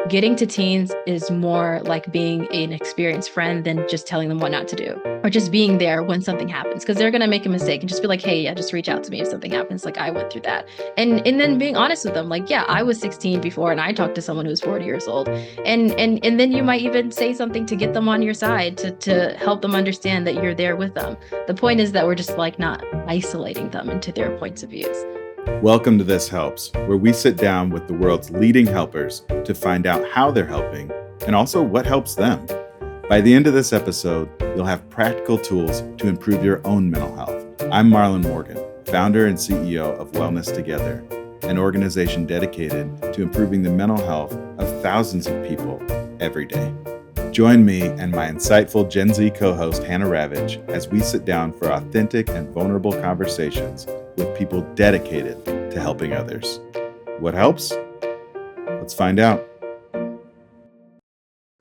Getting to teens is more like being an experienced friend than just telling them what not to do or just being there when something happens because they're going to make a mistake and just be like, hey, yeah, just reach out to me if something happens. Like I went through that. And then being honest with them, like, yeah, I was 16 before and I talked to someone who was 40 years old. And then you might even say something to get them on your side to help them understand that you're there with them. The point is that we're just like not isolating them into their points of views. Welcome to This Helps, where we sit down with the world's leading helpers to find out how they're helping and also what helps them. By the end of this episode, you'll have practical tools to improve your own mental health. I'm Marlon Morgan, founder and CEO of Wellness Together, an organization dedicated to improving the mental health of thousands of people every day. Join me and my insightful Gen Z co-host Hannah Ravitch as we sit down for authentic and vulnerable conversations with people dedicated to helping others. What helps? Let's find out.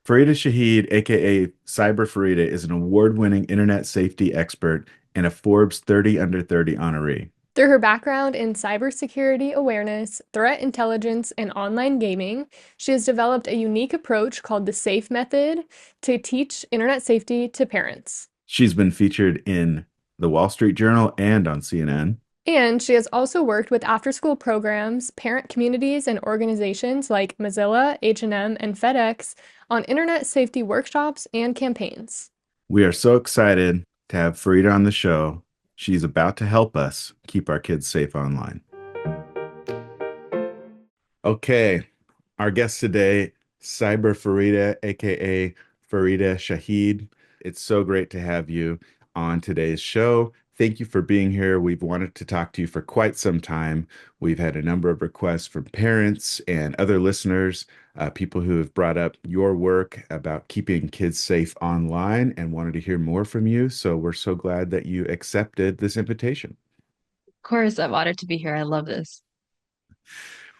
Fareedah Shaheed, aka CyberFareedah, is an award-winning internet safety expert and a Forbes 30 Under 30 honoree. Through her background in cybersecurity awareness, threat intelligence, and online gaming, she has developed a unique approach called the SAFE method to teach internet safety to parents. She's been featured in the Wall Street Journal and on CNN. And she has also worked with after-school programs, parent communities, and organizations like Mozilla, H&M, and FedEx on internet safety workshops and campaigns. We are so excited to have Fareedah on the show. She's about to help us keep our kids safe online. Okay, our guest today, CyberFareedah, aka Fareedah Shaheed. It's so great to have you on today's show. Thank you for being here. We've wanted to talk to you for quite some time. We've had a number of requests from parents and other listeners, people who have brought up your work about keeping kids safe online and wanted to hear more from you. So we're so glad that you accepted this invitation. Of course, I'm honored to be here. I love this.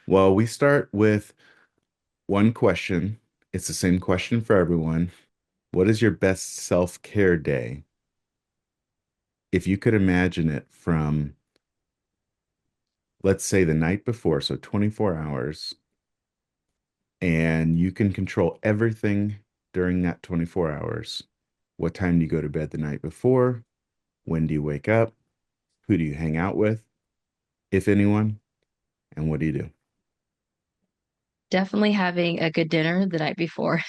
Well, we start with one question. It's the same question for everyone. What is your best self-care day? If you could imagine it from, let's say, the night before, so 24 hours, and you can control everything during that 24 hours. What time do you go to bed the night before? When do you wake up? Who do you hang out with, if anyone? And what do you do? Definitely having a good dinner the night before.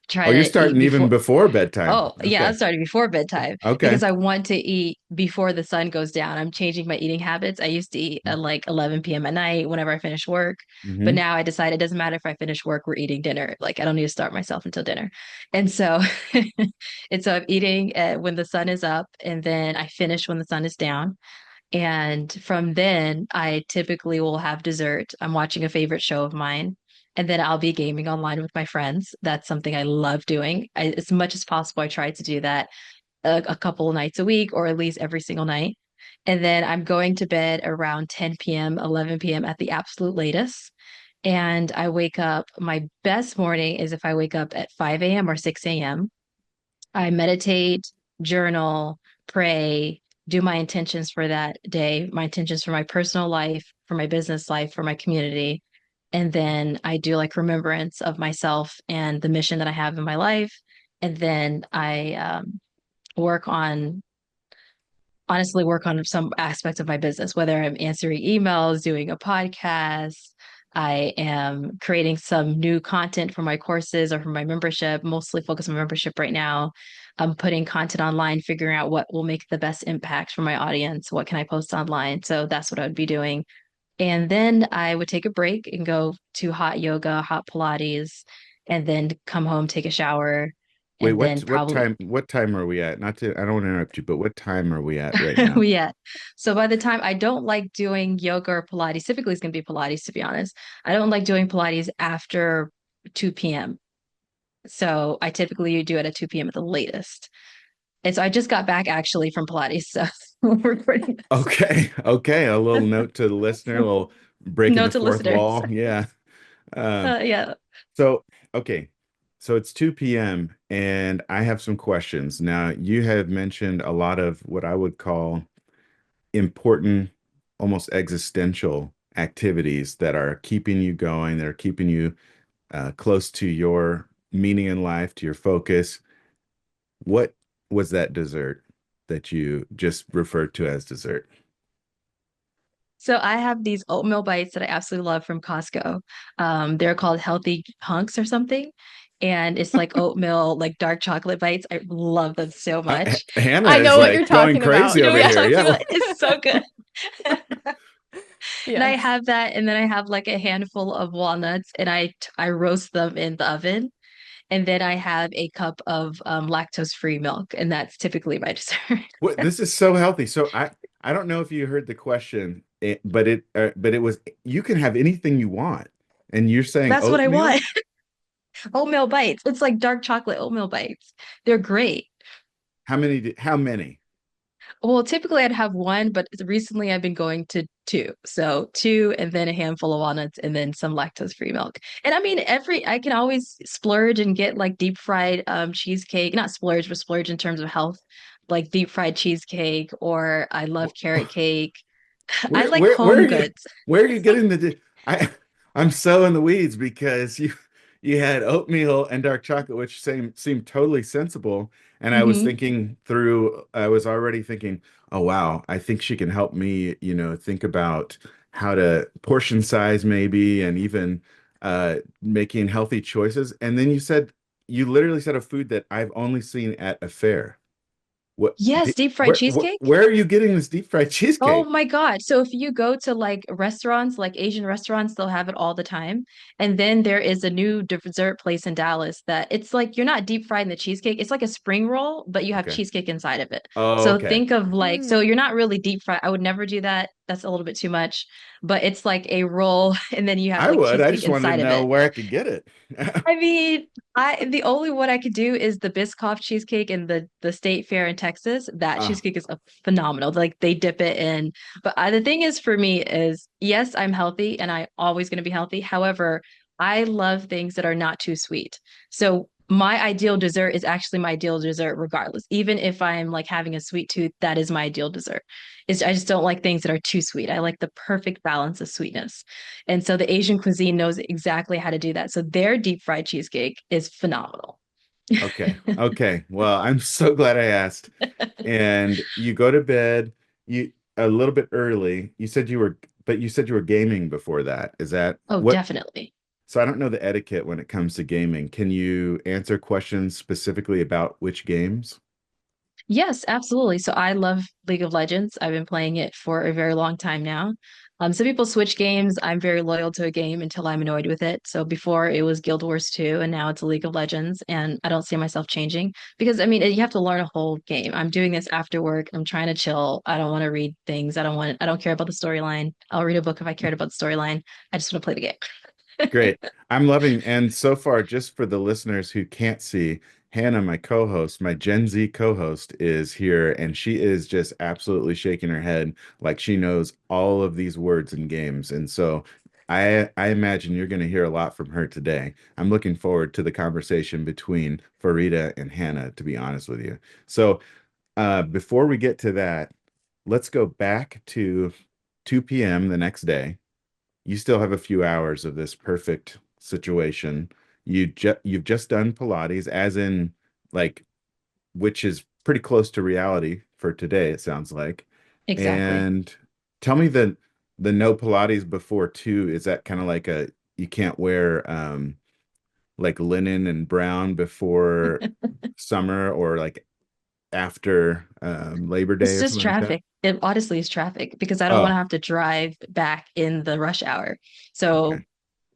Try Oh, you're to eat starting even before. before bedtime. Oh, yeah, I'm Okay. starting before bedtime Okay. because I want to eat before the sun goes down. I'm changing my eating habits. I used to eat at like 11 p.m. at night whenever I finish work, but Mm-hmm. now I decide it doesn't matter if I finish work, we're eating dinner. Like I don't need to start myself until dinner. And so and so I'm eating when the sun is up and then I finish when the sun is down. And from then, I typically will have dessert. I'm watching a favorite show of mine, and then I'll be gaming online with my friends. That's something I love doing. As much as possible, I try to do that a couple of nights a week or at least every single night. And then I'm going to bed around 10 p.m., 11 p.m. at the absolute latest. And I wake up. My best morning is if I wake up at 5 a.m. or 6 a.m. I meditate, journal, pray, do my intentions for that day, my intentions for my personal life, for my business life, for my community. And then I do like remembrance of myself and the mission that I have in my life. And then I work on, honestly, work on some aspects of my business, whether I'm answering emails, doing a podcast. I am creating some new content for my courses or for my membership, mostly focused on membership right now. I'm putting content online, figuring out what will make the best impact for my audience. What can I post online? So that's what I would be doing. And then I would take a break and go to hot yoga, hot Pilates, and then come home, take a shower, Wait, and then probably what time are we at? Not to, I don't want to interrupt you, but what time are we at right now? yeah. So by the time I don't like doing yoga or Pilates, typically it's going to be Pilates, to be honest. I don't like doing Pilates after 2 p.m. So I typically do it at 2 p.m. at the latest. And so I just got back actually from Pilates. So we're recording this. Okay. Okay. A little note to the listener, a little breaking the Note to fourth listeners. wall. Yeah. Um, Yeah. so, okay. So it's 2 p.m. and I have some questions. Now, you have mentioned a lot of what I would call important, almost existential activities that are keeping you going, that are keeping you close to your meaning in life, to your focus. What was that dessert that you just referred to as dessert? So I have these oatmeal bites that I absolutely love from Costco. They're called healthy hunks or something. And it's like oatmeal, like dark chocolate bites. I love them so much. Hannah I is know what you're like going talking crazy about. You know over what I'm Yeah. here. talking Yeah. about? It's so good. And I Yes. have that, and then I have like a handful of walnuts, and I roast them in the oven. And then I have a cup of lactose-free milk, and that's typically my dessert. What, this is so healthy. So I don't know if you heard the question, but it was you can have anything you want, and you're saying That's what I oatmeal. want. Oatmeal bites. It's like dark chocolate oatmeal bites. They're great. How many? How many? Well, typically I'd have one, but recently I've been going to two. So two and then a handful of walnuts and then some lactose-free milk. And I mean, I can always splurge and get like deep fried cheesecake, not splurge, but splurge in terms of health, like deep fried cheesecake, or I love carrot cake. I like Where are home you goods. where are you getting I I'm so in the weeds because you had oatmeal and dark chocolate, which seemed totally sensible. And Hmm. I was already thinking, oh wow, I think she can help me, think about how to portion size maybe and even making healthy choices. And then you literally said a food that I've only seen at a fair. What Yes, deep fried cheesecake. where are you getting this deep fried Oh cheesecake? my God. So if you go to like restaurants, like Asian restaurants, they'll have it all the time. And then there is a new dessert place in Dallas that it's like you're not deep frying the cheesecake. It's like a spring roll, but you have Okay. cheesecake inside of it. Oh, So okay. think of like, so Mm. you're not really deep fry. I would never do that. That's a little bit too much, but it's like a roll and then you have I like would. I cheesecake just wanted to inside of know it. where I could get it. I mean, I the only one I could do is the Biscoff cheesecake in the State Fair in Texas. That Uh, cheesecake is a phenomenal. Like they dip it in. But the thing is for me is yes, I'm healthy and I'm always going to be healthy. However, I love things that are not too sweet. So my ideal dessert is actually my ideal dessert regardless. Even if I'm like having a sweet tooth, that is my ideal dessert. I just don't like things that are too sweet. I like the perfect balance of sweetness. And so the Asian cuisine knows exactly how to do that. So their deep fried cheesecake is phenomenal. okay. Okay. Well, I'm so glad I asked. And you go to bed you a little bit early. You said you were gaming before that. Is that Oh, what? definitely. So I don't know the etiquette when it comes to gaming. Can you answer questions specifically about which games? Yes, absolutely. So I love League of Legends. I've been playing it for a very long time now. Some people switch games. I'm very loyal to a game until I'm annoyed with it. So before it was Guild Wars 2 and now it's League of Legends and I don't see myself changing because I mean you have to learn a whole game. I'm doing this after work. I'm trying to chill. I don't want to read things. I don't care about the storyline. I'll read a book if I cared about the storyline. I just want to play the game. Great. I'm loving, and so far, just for the listeners who can't see, Hannah, my co-host, my Gen Z co-host, is here, and she is just absolutely shaking her head like she knows all of these words and games. And so I imagine you're going to hear a lot from her today. I'm looking forward to the conversation between Fareedah and Hannah, to be honest with you. So before we get to that, let's go back to 2 p.m. the next day. You still have a few hours of this perfect situation. You've just done Pilates, as in like, which is pretty close to reality for today, it sounds like. Exactly. And tell me the no Pilates before two, is that kind of like a you can't wear like linen and brown before summer or like after Labor Day It's or just something like that? traffic. It honestly is traffic because I don't want to Oh, have to drive back in the rush hour. So okay.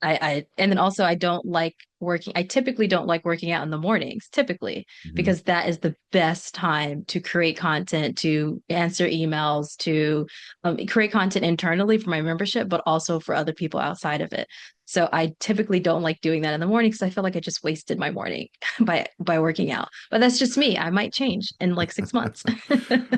and then also I don't like working. I typically don't like working out in the mornings, typically, Mhm. because that is the best time to create content, to answer emails, to create content internally for my membership, but also for other people outside of it. So I typically don't like doing that in the morning because I feel like I just wasted my morning by working out. But that's just me. I might change in like 6 months.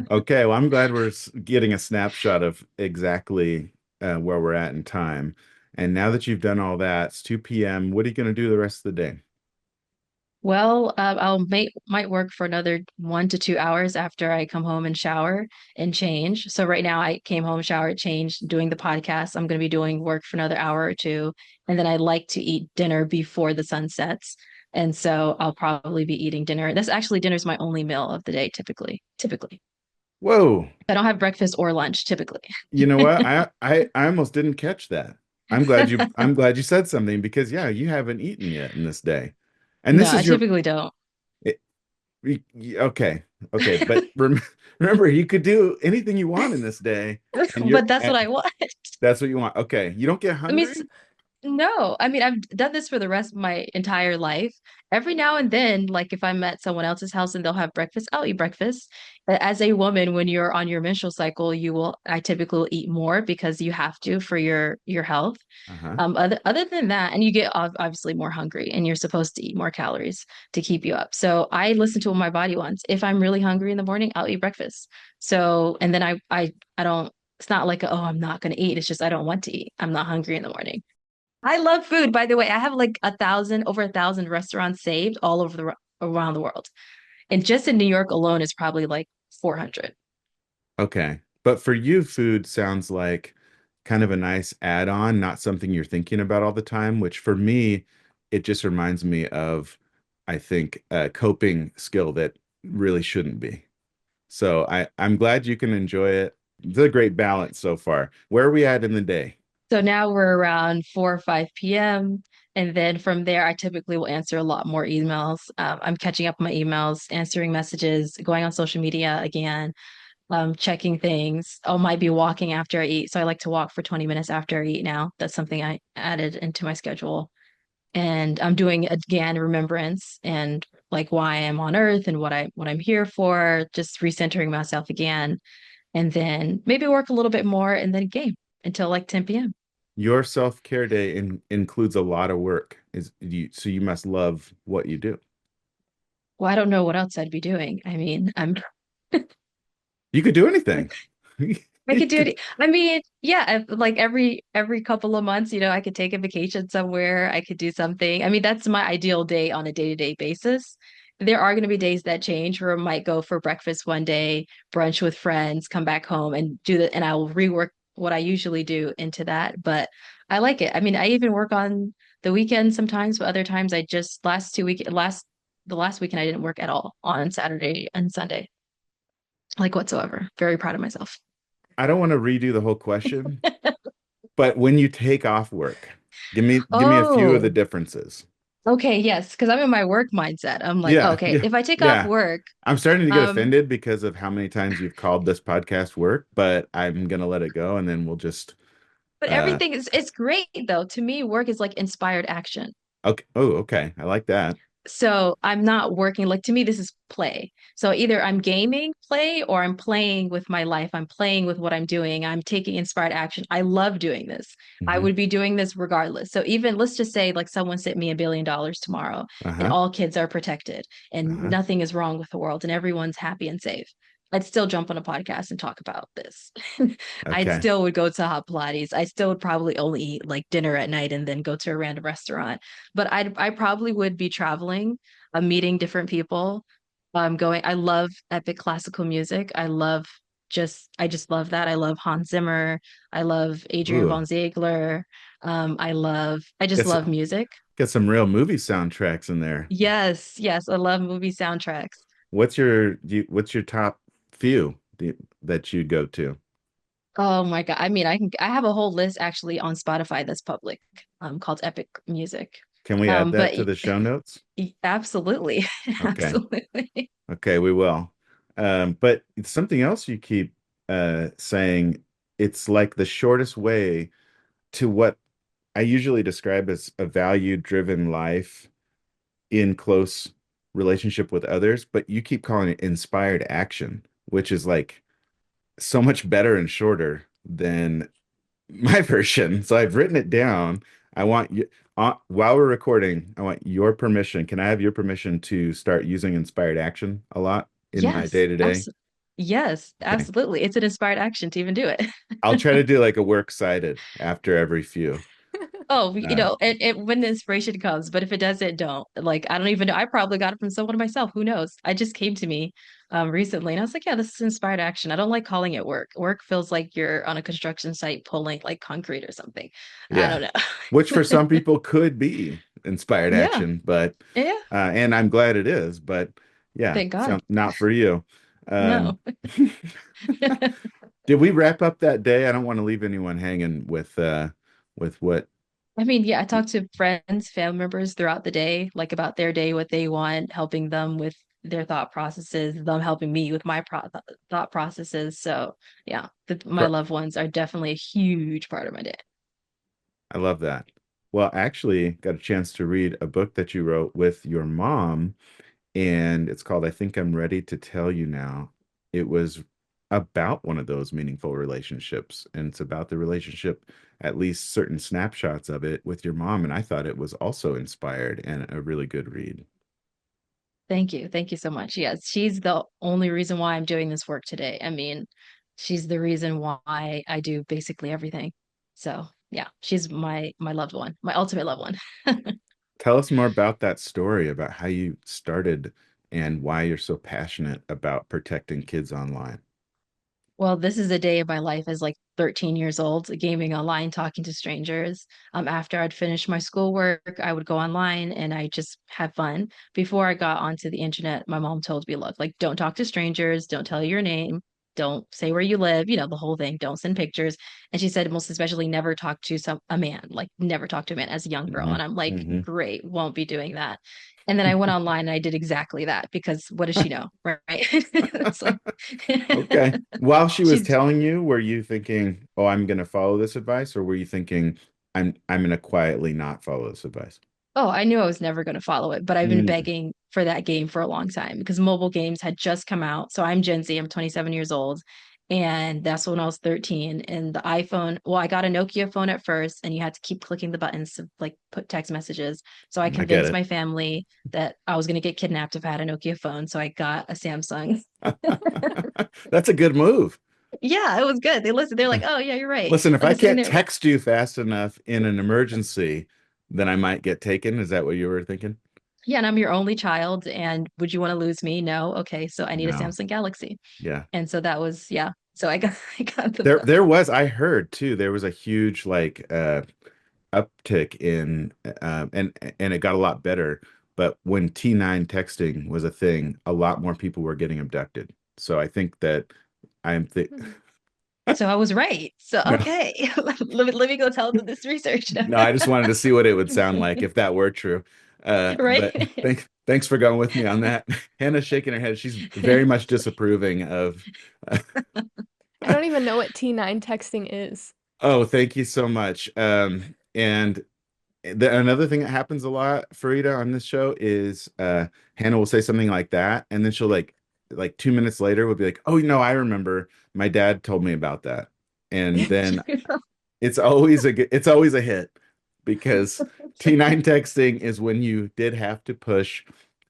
Okay, well, I'm glad we're getting a snapshot of exactly where we're at in time. And now that you've done all that, it's 2 p.m. What are you going to do the rest of the day? Well, I'll might work for another 1 to 2 hours after I come home and shower and change. So right now I came home, showered, changed, doing the podcast. I'm going to be doing work for another hour or two, and then I like to eat dinner before the sun sets. And so I'll probably be eating dinner. That's actually dinner's my only meal of the day, typically. Typically, Whoa. I don't have breakfast or lunch typically. You know what? I almost didn't catch that. I'm glad you said something because yeah, you haven't eaten yet in this day. And No, this I is your typically don't. it, okay. Okay, but remember you could do anything you want in this day and But that's what I want. that's what you want. Okay. You don't get I mean, hungry? no, I mean, I've done this for the rest of my entire life. Every now and then, like if I'm at someone else's house and they'll have breakfast, I'll eat breakfast. As a woman, when you're on your menstrual cycle, I typically will eat more because you have to for your health. Uh-huh. Other than that, and you get obviously more hungry and you're supposed to eat more calories to keep you up. So I listen to what my body wants. If I'm really hungry in the morning, I'll eat breakfast. So, and then I don't, it's not like, oh, I'm not going to eat. It's just I don't want to eat. I'm not hungry in the morning. I love food, by the way. I have like over 1,000 restaurants saved all over around the world. And just in New York alone is probably like 400. Okay. But for you, food sounds like kind of a nice add-on, not something you're thinking about all the time, which for me, it just reminds me of, I think, a coping skill that really shouldn't be. So I'm glad you can enjoy it. It's a great balance so far. Where are we at in the day? So now we're around 4 or 5 p.m. And then from there, I typically will answer a lot more emails. I'm catching up on my emails, answering messages, going on social media again, checking things. I might be walking after I eat. So I like to walk for 20 minutes after I eat now. That's something I added into my schedule. And I'm doing again remembrance and like why I'm on earth and what I'm here for, just recentering myself again. And then maybe work a little bit more and then game until like 10 p.m. Your self-care day includes a lot of work. So you must love what you do. Well, I don't know what else I'd be doing. I mean, You could do anything. I You could do could, it. I mean, yeah, like every couple of months, I could take a vacation somewhere. I could do something. I mean, that's my ideal day on a day-to-day basis. There are going to be days that change where I might go for breakfast one day, brunch with friends, come back home and do that, and I will rework what I usually do into that. But I like it. I mean, I even work on the weekend sometimes, but other times I just the last weekend I didn't work at all on Saturday and Sunday, like whatsoever. Very proud of myself. I don't want to redo the whole question, but when you take off work, give me a few of the Oh, differences. okay, yes, because I'm in my work mindset. I'm like, Yeah, okay, yeah, if I take off yeah. work, I'm starting to get um, offended because of how many times you've called this podcast work, but I'm gonna let it go and then we'll just but uh everything is it's great though. To me, work is like inspired action. okay. Oh, okay. I like that. So I'm not working like to me, this is play. So either I'm gaming play or I'm playing with my life. I'm playing with what I'm doing. I'm taking inspired action. I love doing this. I Hmm. would be doing this regardless. So even let's just say like someone sent me $1 billion tomorrow and Uh-huh. all kids are protected and Uh-huh. nothing is wrong with the world and everyone's happy and safe. I'd still jump on a podcast and talk about this. I'd Okay. still would go to hot Pilates. I still would probably only eat like dinner at night and then go to a random restaurant, but I probably would be traveling, meeting different people. Going. I love epic classical music. I just love that. I love Hans Zimmer. I love Adrian Ooh. von Ziegler. I just Get love some, music. get some real movie soundtracks in there. Yes, yes, I love movie soundtracks. What's your top that you go to? Oh my God. I mean, I have a whole list actually on Spotify that's public, called Epic Music. Can we add But that to the show notes? absolutely, Okay. absolutely. Okay, we will. But it's something else you keep saying. It's like the shortest way to what I usually describe as a value-driven life in close relationship with others, but you keep calling it inspired action, which is like so much better and shorter than my version. So I've written it down. I want you, while we're recording, I want your permission. Can I have your permission to start using inspired action a lot in my Yes, day to day? absolutely. Yes, Okay. absolutely. It's an inspired action to even do it. I'll try to do like a works cited after every few. Oh, Uh, when the inspiration comes, but if it doesn't, don't. Like, I don't even know. I probably got it from someone myself. Who knows? I just came to me recently and I was like, yeah, this is inspired action. I don't like calling it work. Work feels like you're on a construction site pulling like concrete or something. I yeah, don't which for know. some people could be inspired Yeah. action, but Yeah. and I'm glad it is, but yeah, Thank God. so not for you. Um, No. did we wrap up that day? I don't want to leave anyone hanging with what. I mean, yeah, I talk to friends, family members throughout the day, like about their day, what they want, helping them with their thought processes, them helping me with my thought processes. So, yeah, my loved ones are definitely a huge part of my day. I love that. Well, actually, got a chance to read a book that you wrote with your mom, and it's called I Think I'm Ready to Tell You Now. It was about one of those meaningful relationships, and it's about the relationship, at least certain snapshots of it with your mom. And I thought it was also inspired and a really good read. Thank you. Thank you so much. Yes, she's the only reason why I'm doing this work today. I mean, she's the reason why I do basically everything. So, yeah, she's my loved one, my ultimate loved one. Tell us more about that story, about how you started and why you're so passionate about protecting kids online. Well, this is a day of my life as like 13 years old, gaming online, talking to strangers. After I'd finished my schoolwork, I would go online and I just have fun. Before I got onto the internet, my mom told me, look, like, don't talk to strangers, don't tell your name, don't say where you live, the whole thing, don't send pictures. And she said, most especially, never talk to a man, like, never talk to a man as a young girl. Hmm. And I'm like, Hmm. great, won't be doing that. And then I went online and I did exactly that because what does she know? Right. It's like, Okay. While she was she's telling you, were you thinking, "Oh, I'm going to follow this advice," or were you thinking, I'm going to quietly not follow this advice"? Oh, I knew I was never going to follow it, but I've been Mm, begging for that game for a long time because mobile games had just come out. So I'm Gen Z, I'm 27 years old. And that's when I was 13. And the iPhone, well, I got a Nokia phone at first, and you had to keep clicking the buttons to like put text messages. So I I get convinced it. my family that I was going to get kidnapped if I had a Nokia phone. So I got a Samsung. That's a good move. Yeah, it was good. They listened. They're like, oh, yeah, you're right. Listen, if Like I it's sitting can't there. text you fast enough in an emergency, then I might get taken. Is that what you were thinking? Yeah, and I'm your only child. And would you want to lose me? No. Okay. So I need a No. Samsung Galaxy. Yeah. And so that was, yeah. So I got I got the There was, I heard too, there was a huge like uptick in and it got a lot better. But when T9 texting was a thing, a lot more people were getting abducted. So I think that I'm th so I was right. So no, okay. Let me go tell them this research. no, I just wanted to see what it would sound like if that were true. Right? But thanks for going with me on that. Hannah's shaking her head. She's very much disapproving of I don't even know what T9 texting is. oh, thank you so much. And another thing that happens a lot, Farida, on this show is Hannah will say something like that, and then she'll like 2 minutes later will be like, "Oh, I remember. My dad told me about that." And then it's always a hit because T9 texting is when you did have to push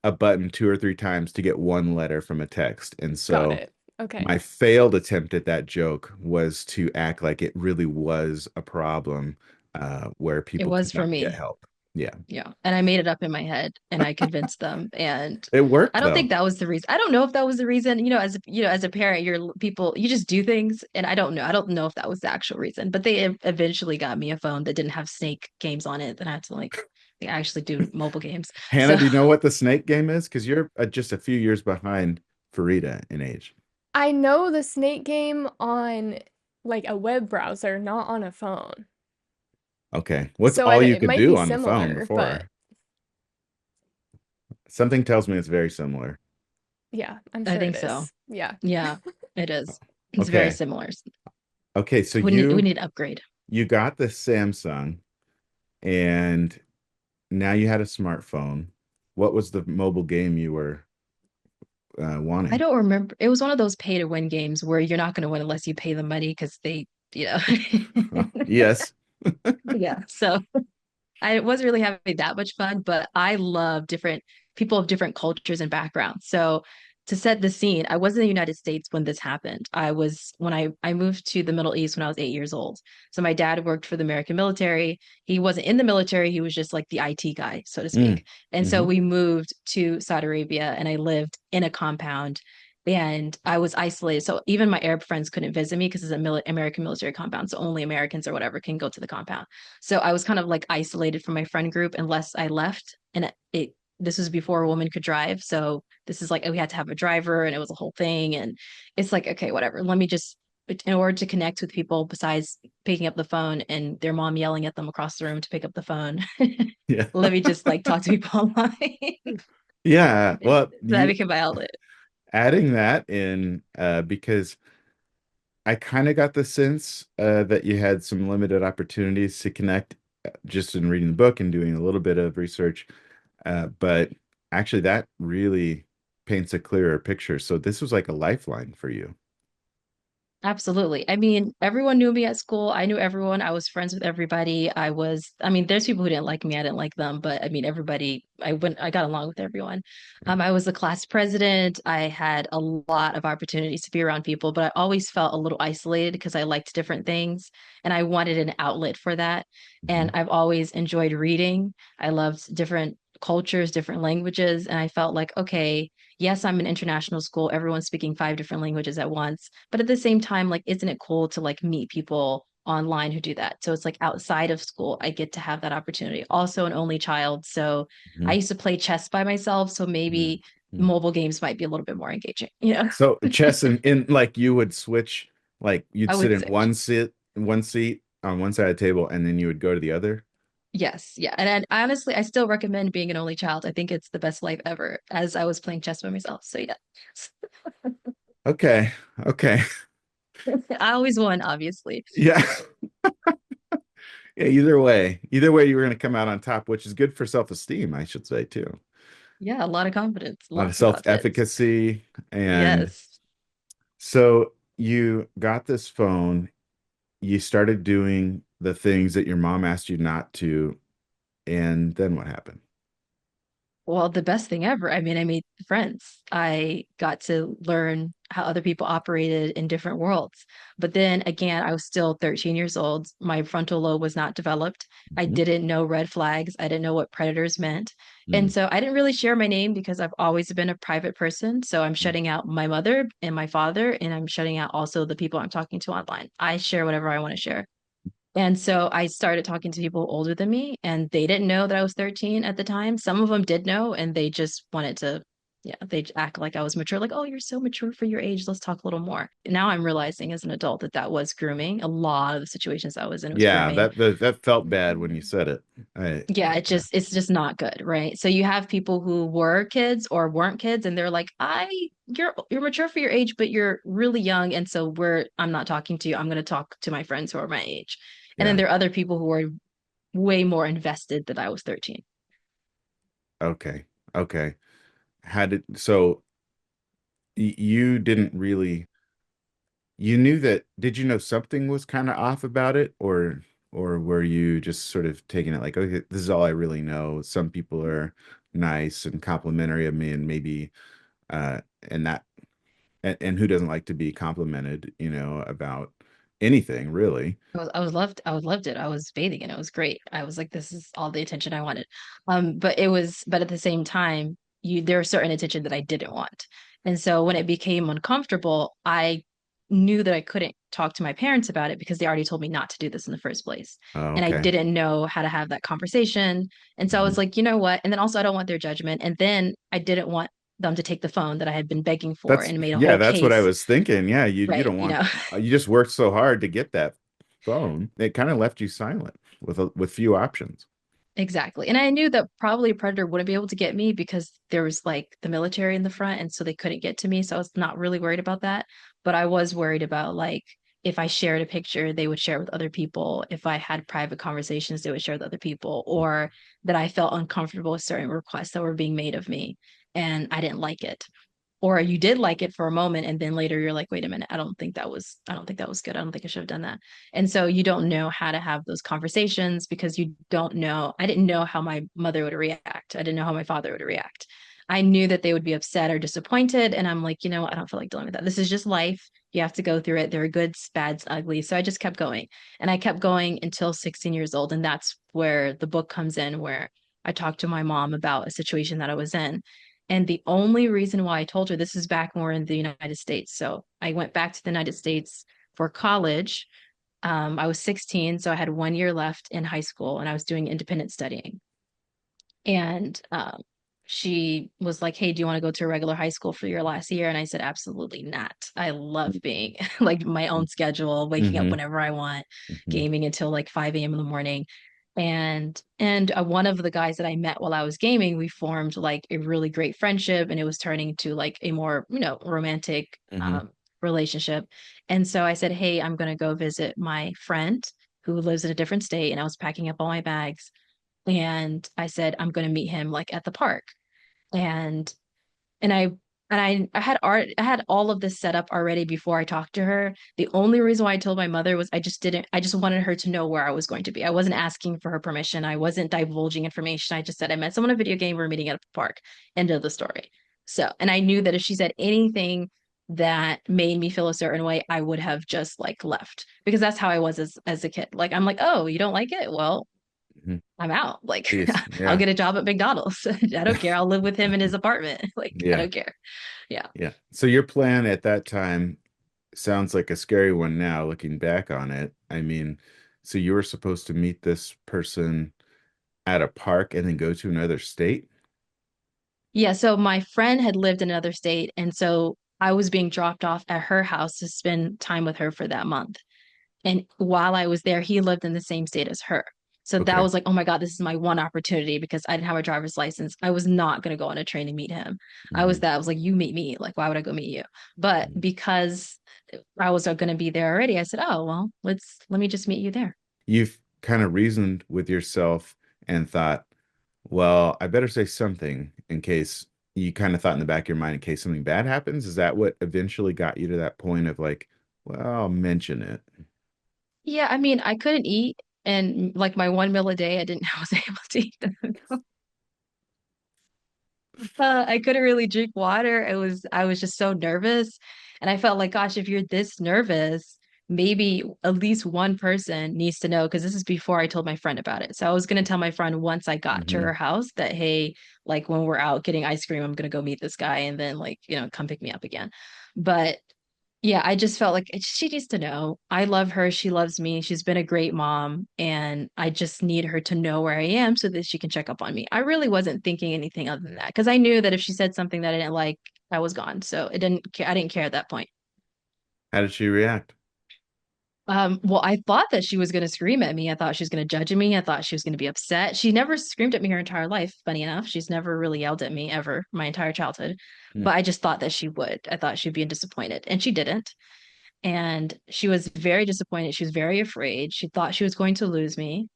a button 2 or 3 times to get one letter from a text. And Got so it. Okay. my failed attempt at that joke was to act like it really was a problem where It people was could for not get me. help. Yeah. Yeah. And I made it up in my head and I convinced them. And It I worked don't though. think that was the reason. I don't know if that was the reason. As a parent, you just do things. And I don't know. I don't know if that was the actual reason. But they eventually got me a phone that didn't have Snake games on it. Then I had to like actually do mobile games. Hannah, So do you know what the snake game is? Because you're just a few years behind Farida in age. I know the snake game on like a web browser, not on a phone. Okay. What's So all you it could might do be on the phone similar, but before? Something tells me it's very similar. yeah, I'm I sure it think so. is. Yeah. Yeah, it is. It's very Okay. similar. Okay, so We you need to upgrade. you got the Samsung and now you had a smartphone. What was the mobile game you were I wanting? don't remember. It was one of those pay to win games where you're not going to win unless you pay the money because you know. Yes. Yeah. So I wasn't really having that much fun, but I love different people of different cultures and backgrounds. So to set the scene, I was in the United States when this happened. I moved to the Middle East when I was 8 years old. So my dad worked for the American military. He wasn't in the military, he was just like the IT guy, so to Mm. speak. And so Hmm. we moved to Saudi Arabia and I lived in a compound and I was isolated. So even my Arab friends couldn't visit me because it's a American military compound. So only Americans or whatever can go to the compound. So I was kind of like isolated from my friend group unless I left. And this was before a woman could drive. So this is like we had to have a driver and it was a whole thing. And it's like, okay, whatever. Let me just in order to connect with people besides picking up the phone and their mom yelling at them across the room to pick up the phone. Yeah. Let me just like talk to people online. Yeah. Well, That you became my outlet. adding that in, because I kind of got the sense that you had some limited opportunities to connect just in reading the book and doing a little bit of research. But actually, that really paints a clearer picture. So this was like a lifeline for you. Absolutely. I mean, everyone knew me at school. I knew everyone. I was friends with everybody. I mean, there's people who didn't like me. I didn't like them, but I mean, I got along with everyone. I was the class president. I had a lot of opportunities to be around people, but I always felt a little isolated because I liked different things and I wanted an outlet for that. Hmm. And I've always enjoyed reading. I loved different cultures, different languages. And I felt like, okay, yes, I'm an international school. Everyone's speaking 5 different languages at once. But at the same time, like, isn't it cool to like meet people online who do that? So it's like outside of school, I get to have that opportunity. Also, an only child. So I Hmm. used to play chess by myself. So maybe Hmm. mobile games might be a little bit more engaging, you know? So chess in like you would switch, like you'd I sit would in say, one seat on one side of the table, and then you would go to the other. yes. Yeah. And honestly, I still recommend being an only child. I think it's the best life ever as I was playing chess by myself. So yeah, Okay. Okay. I always won, obviously. Yeah. Yeah, either way, you were going to come out on top, which is good for self-esteem, I should say, too. Yeah. A lot of confidence, A lot of lots of confidence. self-efficacy. And Yes. so you got this phone, you started doing the things that your mom asked you not to, and then what happened? Well, the best thing ever. I mean, I made friends. I got to learn how other people operated in different worlds. But then again, I was still 13 years old. My frontal lobe was not developed. I Mhm. didn't know red flags. I didn't know what predators meant. And Mm. so I didn't really share my name because I've always been a private person. So I'm shutting out my mother and my father, and I'm shutting out also the people I'm talking to online. I share whatever I want to share. And so I started talking to people older than me, and they didn't know that I was 13 at the time. Some of them did know, and they just wanted to, yeah, they act like I was mature, like, oh, you're so mature for your age. Let's talk a little more. Now I'm realizing as an adult that that was grooming. A lot of the situations I was in was Yeah, grooming. that felt bad when you said it. Yeah, Yeah. it's just not good, right? So you have people who were kids or weren't kids, and they're like, you're mature for your age, but you're really young, and so I'm not talking to you. I'm going to talk to my friends who are my age. And then Yeah. there are other people who are way more invested that I was 13. Okay. Okay. So you didn't really, you knew that, did you know something was kind of off about it, or were you just sort of taking it like, okay, this is all I really know. Some people are nice and complimentary of me, and maybe and that and who doesn't like to be complimented, about anything really. I was loved it. I was bathing in it. It was great. I was like, this is all the attention I wanted. But at the same time, there was certain attention that I didn't want. And so when it became uncomfortable, I knew that I couldn't talk to my parents about it because they already told me not to do this in the first place. Oh, And I okay. didn't know how to have that conversation. And so I was Mhm. like, you know what? And then also I don't want their judgment. And then I didn't want them to take the phone that I had been begging for That's and made a yeah, whole that's what I case. was thinking. Yeah, you Right. don't You want, know, you just worked so hard to get that phone. It kind of left you silent with few options. exactly. And I knew that probably a predator wouldn't be able to get me because there was like the military in the front, and so they couldn't get to me. So I was not really worried about that. But I was worried about like if I shared a picture, they would share it with other people. If I had private conversations, they would share with other people, or that I felt uncomfortable with certain requests that were being made of me and I didn't like it. Or you did like it for a moment and then later you're like, wait a minute, I don't think that was good. I don't think I should have done that. And so you don't know how to have those conversations because you don't know. I didn't know how my mother would react. I didn't know how my father would react. I knew that they would be upset or disappointed. And I'm like, you know, I don't feel like dealing with that. This is just life. You have to go through it. There are goods, bads, ugly. So I just kept going. And I kept going until 16 years old. And that's where the book comes in, where I talked to my mom about a situation that I was in. And the only reason why I told her, this is back more in the United States. So I went back to the United States for college. I was 16, so I had 1 year left in high school and I was doing independent studying. And she was like, "Hey, do you want to go to a regular high school for your last year?" And I said, "Absolutely not. I love being like my own schedule, waking up Mm-hmm. whenever I want, Mm-hmm. gaming until like 5 a.m. in the morning." And one of the guys that I met while I was gaming, we formed like a really great friendship, and it was turning to like a more, romantic Mm-hmm. relationship. And so I said, "Hey, I'm going to go visit my friend who lives in a different state," and I was packing up all my bags. And I said, "I'm going to meet him like at the park." And and I had all of this set up already before I talked to her. The only reason why I told my mother was I just wanted her to know where I was going to be. I wasn't asking for her permission. I wasn't divulging information. I just said I met someone in a video game, we're meeting at a park. End of the story. So, and I knew that if she said anything that made me feel a certain way, I would have just like left, because that's how I was as a kid. Like I'm like, "Oh, you don't like it? Well, Mm-hmm. I'm out. Like Peace. I'll Yeah. get a job at McDonald's. I don't care. I'll live with him in his apartment. Like I Yeah. don't care." Yeah. Yeah. So your plan at that time sounds like a scary one now, looking back on it. I mean, so you were supposed to meet this person at a park and then go to another state? Yeah. So my friend had lived in another state. And so I was being dropped off at her house to spend time with her for that month. And while I was there, he lived in the same state as her. So that Okay. was like, oh my God, this is my one opportunity, because I didn't have a driver's license. I was not going to go on a train and meet him. Hmm. I was like, "You meet me. Like, why would I go meet you?" But because I was going to be there already, I said, "Oh, well, let me just meet you there." You've kind of reasoned with yourself and thought, well, I better say something in case you kind of thought in the back of your mind in case something bad happens. Is that what eventually got you to that point of like, well, I'll mention it? Yeah, I mean, I couldn't eat, and like my one meal a day, I was able to eat them. I couldn't really drink water. I was just so nervous. And I felt like, gosh, if you're this nervous, maybe at least one person needs to know, because this is before I told my friend about it. So I was going to tell my friend once I got to Hmm. her house that, hey, like when we're out getting ice cream, I'm going to go meet this guy and then like, come pick me up again. But yeah, I just felt like she needs to know. I love her. She loves me. She's been a great mom. And I just need her to know where I am so that she can check up on me. I really wasn't thinking anything other than that, because I knew that if she said something that I didn't like, I was gone. So I didn't care at that point. How did she react? Well, I thought that she was going to scream at me. I thought she was going to judge me. I thought she was going to be upset. She never screamed at me her entire life, funny enough. She's never really yelled at me ever, my entire childhood. Hmm. But I just thought that she would. I thought she'd be disappointed, and she didn't. And she was very disappointed. She was very afraid. She thought she was going to lose me.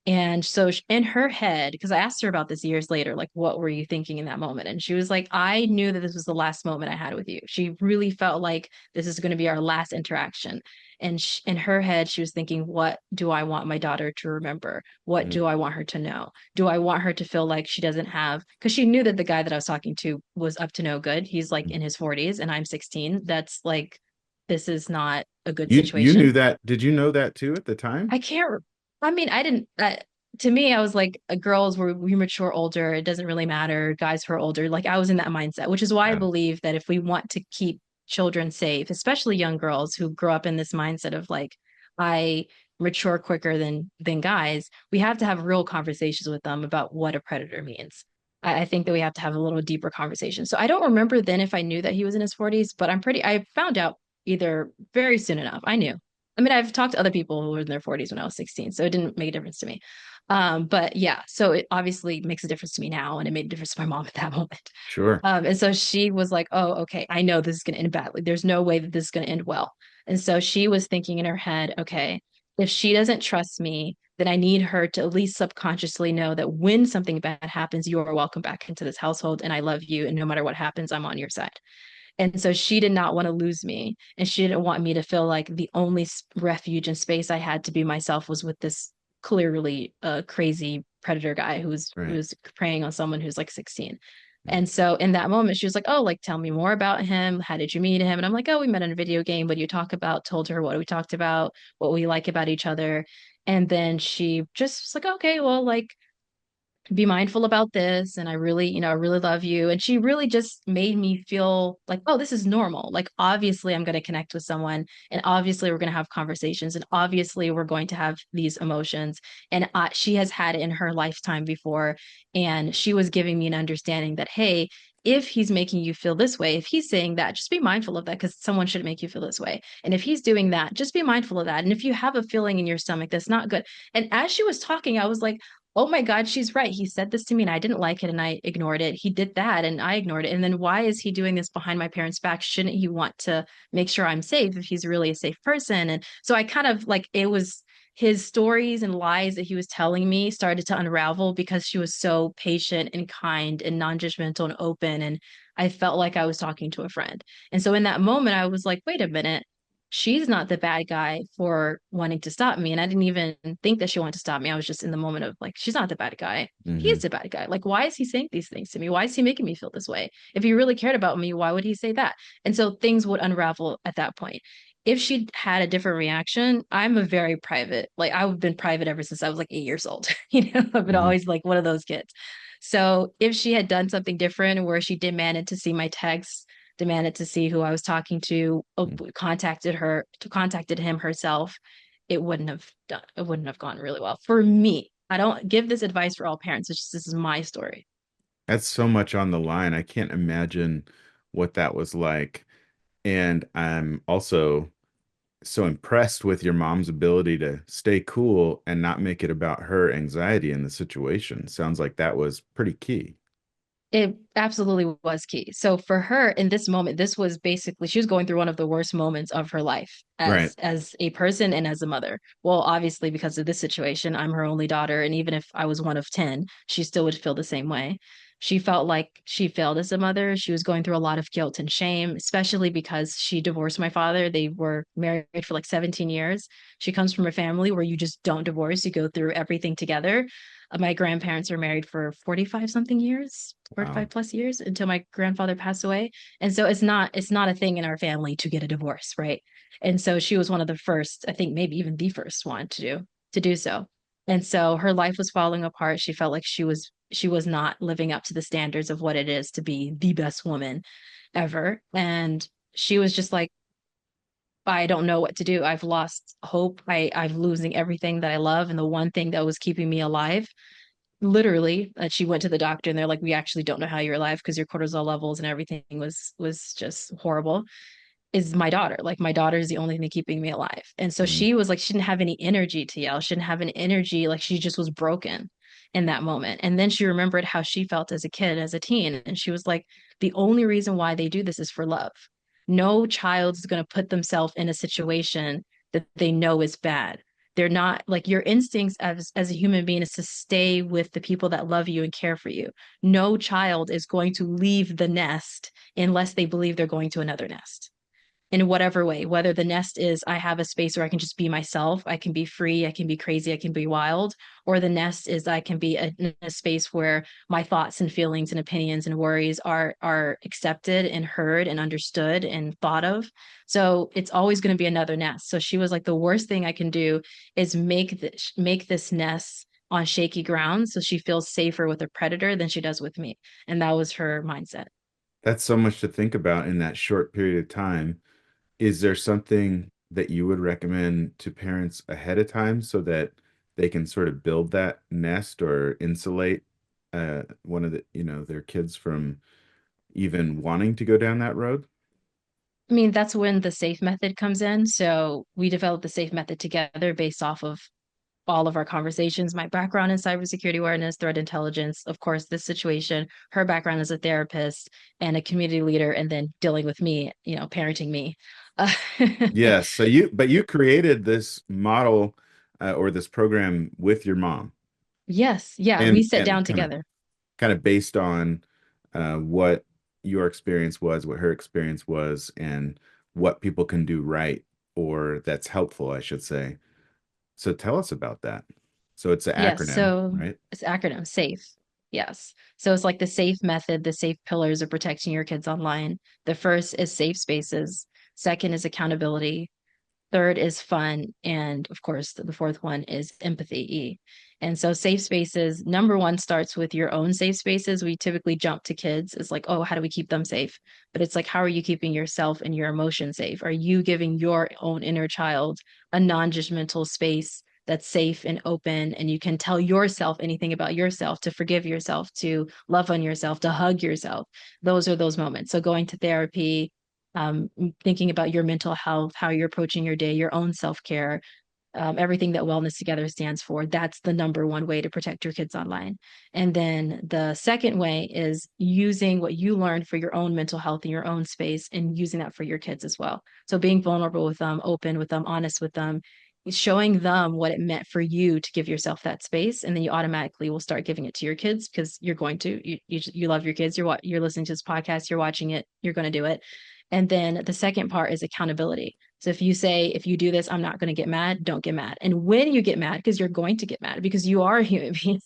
And so in her head, because I asked her about this years later, like, what were you thinking in that moment? And she was like, "I knew that this was the last moment I had with you." She really felt like this is going to be our last interaction. And in her head, she was thinking, what do I want my daughter to remember? What do I want her to know? Do I want her to feel like she doesn't have, because she knew that the guy that I was talking to was up to no good. He's like in his 40s and I'm 16. That's like, this is not a good You knew situation. that. Did you know that too at the time? I can't. I mean, I didn't. To me, I was like, girls were we mature older. It doesn't really matter. Guys who are older, like I was in that mindset, which is why I Yeah. believe that if we want to keep children safe, especially young girls who grow up in this mindset of like, I mature quicker than guys, we have to have real conversations with them about what a predator means. I think that we have to have a little deeper conversation. So I don't remember then if I knew that he was in his 40s, but I found out either very soon enough. I knew. I mean, I've talked to other people who were in their 40s when I was 16, so it didn't make a difference to me. But yeah, so it obviously makes a difference to me now, and it made a difference to my mom at that moment. Sure. And so she was like, "Oh, okay, I know this is going to end badly. There's no way that this is going to end well." And so she was thinking in her head, okay, if she doesn't trust me, then I need her to at least subconsciously know that when something bad happens, you are welcome back into this household, and I love you, and no matter what happens, I'm on your side. And so she did not want to lose me. And she didn't want me to feel like the only refuge and space I had to be myself was with this clearly crazy predator guy who Right. was preying on someone who's like 16. And so in that moment, she was like, "Oh, like tell me more about him. How did you meet him?" And I'm like, "Oh, we met in a video game. What do you talk about?" Told her what we talked about, what we like about each other. And then she just was like, "Okay, well, like be mindful about this, and I really, I really love you." And she really just made me feel like, oh, this is normal. Like obviously I'm going to connect with someone, and obviously we're going to have conversations, and obviously we're going to have these emotions. And she has had it in her lifetime before, and she was giving me an understanding that, hey, if he's making you feel this way, if he's saying that, just be mindful of that, because someone should make you feel this way. And if he's doing that, just be mindful of that. And if you have a feeling in your stomach that's not good. And as she was talking, I was like, oh my God, she's right. He said this to me and I didn't like it and I ignored it. He did that and I ignored it. And then why is he doing this behind my parents' back? Shouldn't he want to make sure I'm safe if he's really a safe person? And so I kind of like it was his stories and lies that he was telling me started to unravel because she was so patient and kind and non-judgmental and open. And I felt like I was talking to a friend. And so in that moment, I was like, wait a minute, she's not the bad guy for wanting to stop me. And I didn't even think that she wanted to stop me. I was just in the moment of like, she's not the bad guy. He's Hmm. the bad guy. Like, why is he saying these things to me? Why is he making me feel this way? If he really cared about me, why would he say that? And so things would unravel at that point. If she had a different reaction, I'm a very private, like I've been private ever since I was like 8 years old. I've been Hmm. always like one of those kids. So if she had done something different where she demanded to see my texts, demanded to see who I was talking to, contacted him herself, it wouldn't have gone really well for me. I don't give this advice for all parents. It's just this is my story. That's so much on the line. I can't imagine what that was like. And I'm also so impressed with your mom's ability to stay cool and not make it about her anxiety in the situation. Sounds like that was pretty key. It absolutely was key. So for her in this moment, this was basically she was going through one of the worst moments of her life Right. as a person and as a mother. Well, obviously because of this situation, I'm her only daughter, and even if I was one of 10, she still would feel the same way. She felt like she failed as a mother. She was going through a lot of guilt and shame, especially because she divorced my father. They were married for like 17 years. She comes from a family where you just don't divorce, you go through everything together. My grandparents were married for 45 something years, Wow. 45 plus years until my grandfather passed away. And so it's not a thing in our family to get a divorce, right? And so she was one of the first, I think maybe even the first one to do so. And so her life was falling apart. She felt like she was not living up to the standards of what it is to be the best woman ever. And she was just like, I don't know what to do. I've lost hope. I'm losing everything that I love. And the one thing that was keeping me alive, literally, she went to the doctor and they're like, we actually don't know how you're alive because your cortisol levels and everything was just horrible, is my daughter. Like my daughter is the only thing keeping me alive. And so Mhm. she was like, she didn't have any energy to yell. She didn't have an energy. Like she just was broken in that moment. And then she remembered how she felt as a kid, as a teen. And she was like, the only reason why they do this is for love. No child's going to put themselves in a situation that they know is bad. They're not like your instincts as a human being is to stay with the people that love you and care for you. No child is going to leave the nest unless they believe they're going to another nest in whatever way, whether the nest is I have a space where I can just be myself, I can be free, I can be crazy, I can be wild, or the nest is I can be in a space where my thoughts and feelings and opinions and worries are accepted and heard and understood and thought of. So it's always going to be another nest. So she was like, the worst thing I can do is make this nest on shaky ground so she feels safer with a predator than she does with me. And that was her mindset. That's so much to think about in that short period of time. Is there something that you would recommend to parents ahead of time so that they can sort of build that nest or insulate one of their kids from even wanting to go down that road? I mean, that's when the safe method comes in. So we developed the safe method together based off of all of our conversations, my background in cybersecurity awareness, threat intelligence, of course, this situation, her background as a therapist and a community leader, and then dealing with me, parenting me. Uh, Yes. But you created this model or this program with your mom yes. Yeah. We and sat down together. kind of based on what your experience was, what her experience was, and what people can do right or that's helpful, I should say. So tell us about that. So it's an Yes. acronym, So right? it's acronym SAFE. Yes. So it's like the safe method, the safe pillars of protecting your kids online. The first is safe spaces. Second is accountability. Third is fun. And of course, the fourth one is empathy, E. And so safe spaces, number one starts with your own safe spaces. We typically jump to kids. It's like, oh, how do we keep them safe? But it's like, how are you keeping yourself and your emotions safe? Are you giving your own inner child a non-judgmental space that's safe and open, and you can tell yourself anything about yourself, to forgive yourself, to love on yourself, to hug yourself? Those are those moments. So going to therapy, um, thinking about your mental health, how you're approaching your day, your own self-care, everything that Wellness Together stands for. That's the number one way to protect your kids online. And then the second way is using what you learned for your own mental health in your own space and using that for your kids as well. So being vulnerable with them, open with them, honest with them, showing them what it meant for you to give yourself that space, and then you automatically will start giving it to your kids because you're going to. You love your kids. You're listening to this podcast. You're watching it. You're going to do it. And then the second part is accountability. So if you say, if you do this, I'm not going to get mad, don't get mad. And when you get mad, because you're going to get mad because you are a human being,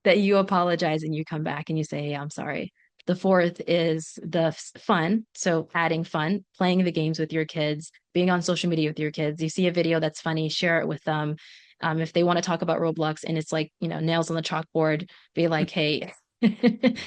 that you apologize and you come back and you say, hey, I'm sorry. The fourth is the fun. So adding fun, playing the games with your kids, being on social media with your kids. You see a video that's funny, share it with them. If they want to talk about Roblox and it's like, nails on the chalkboard, be like, hey,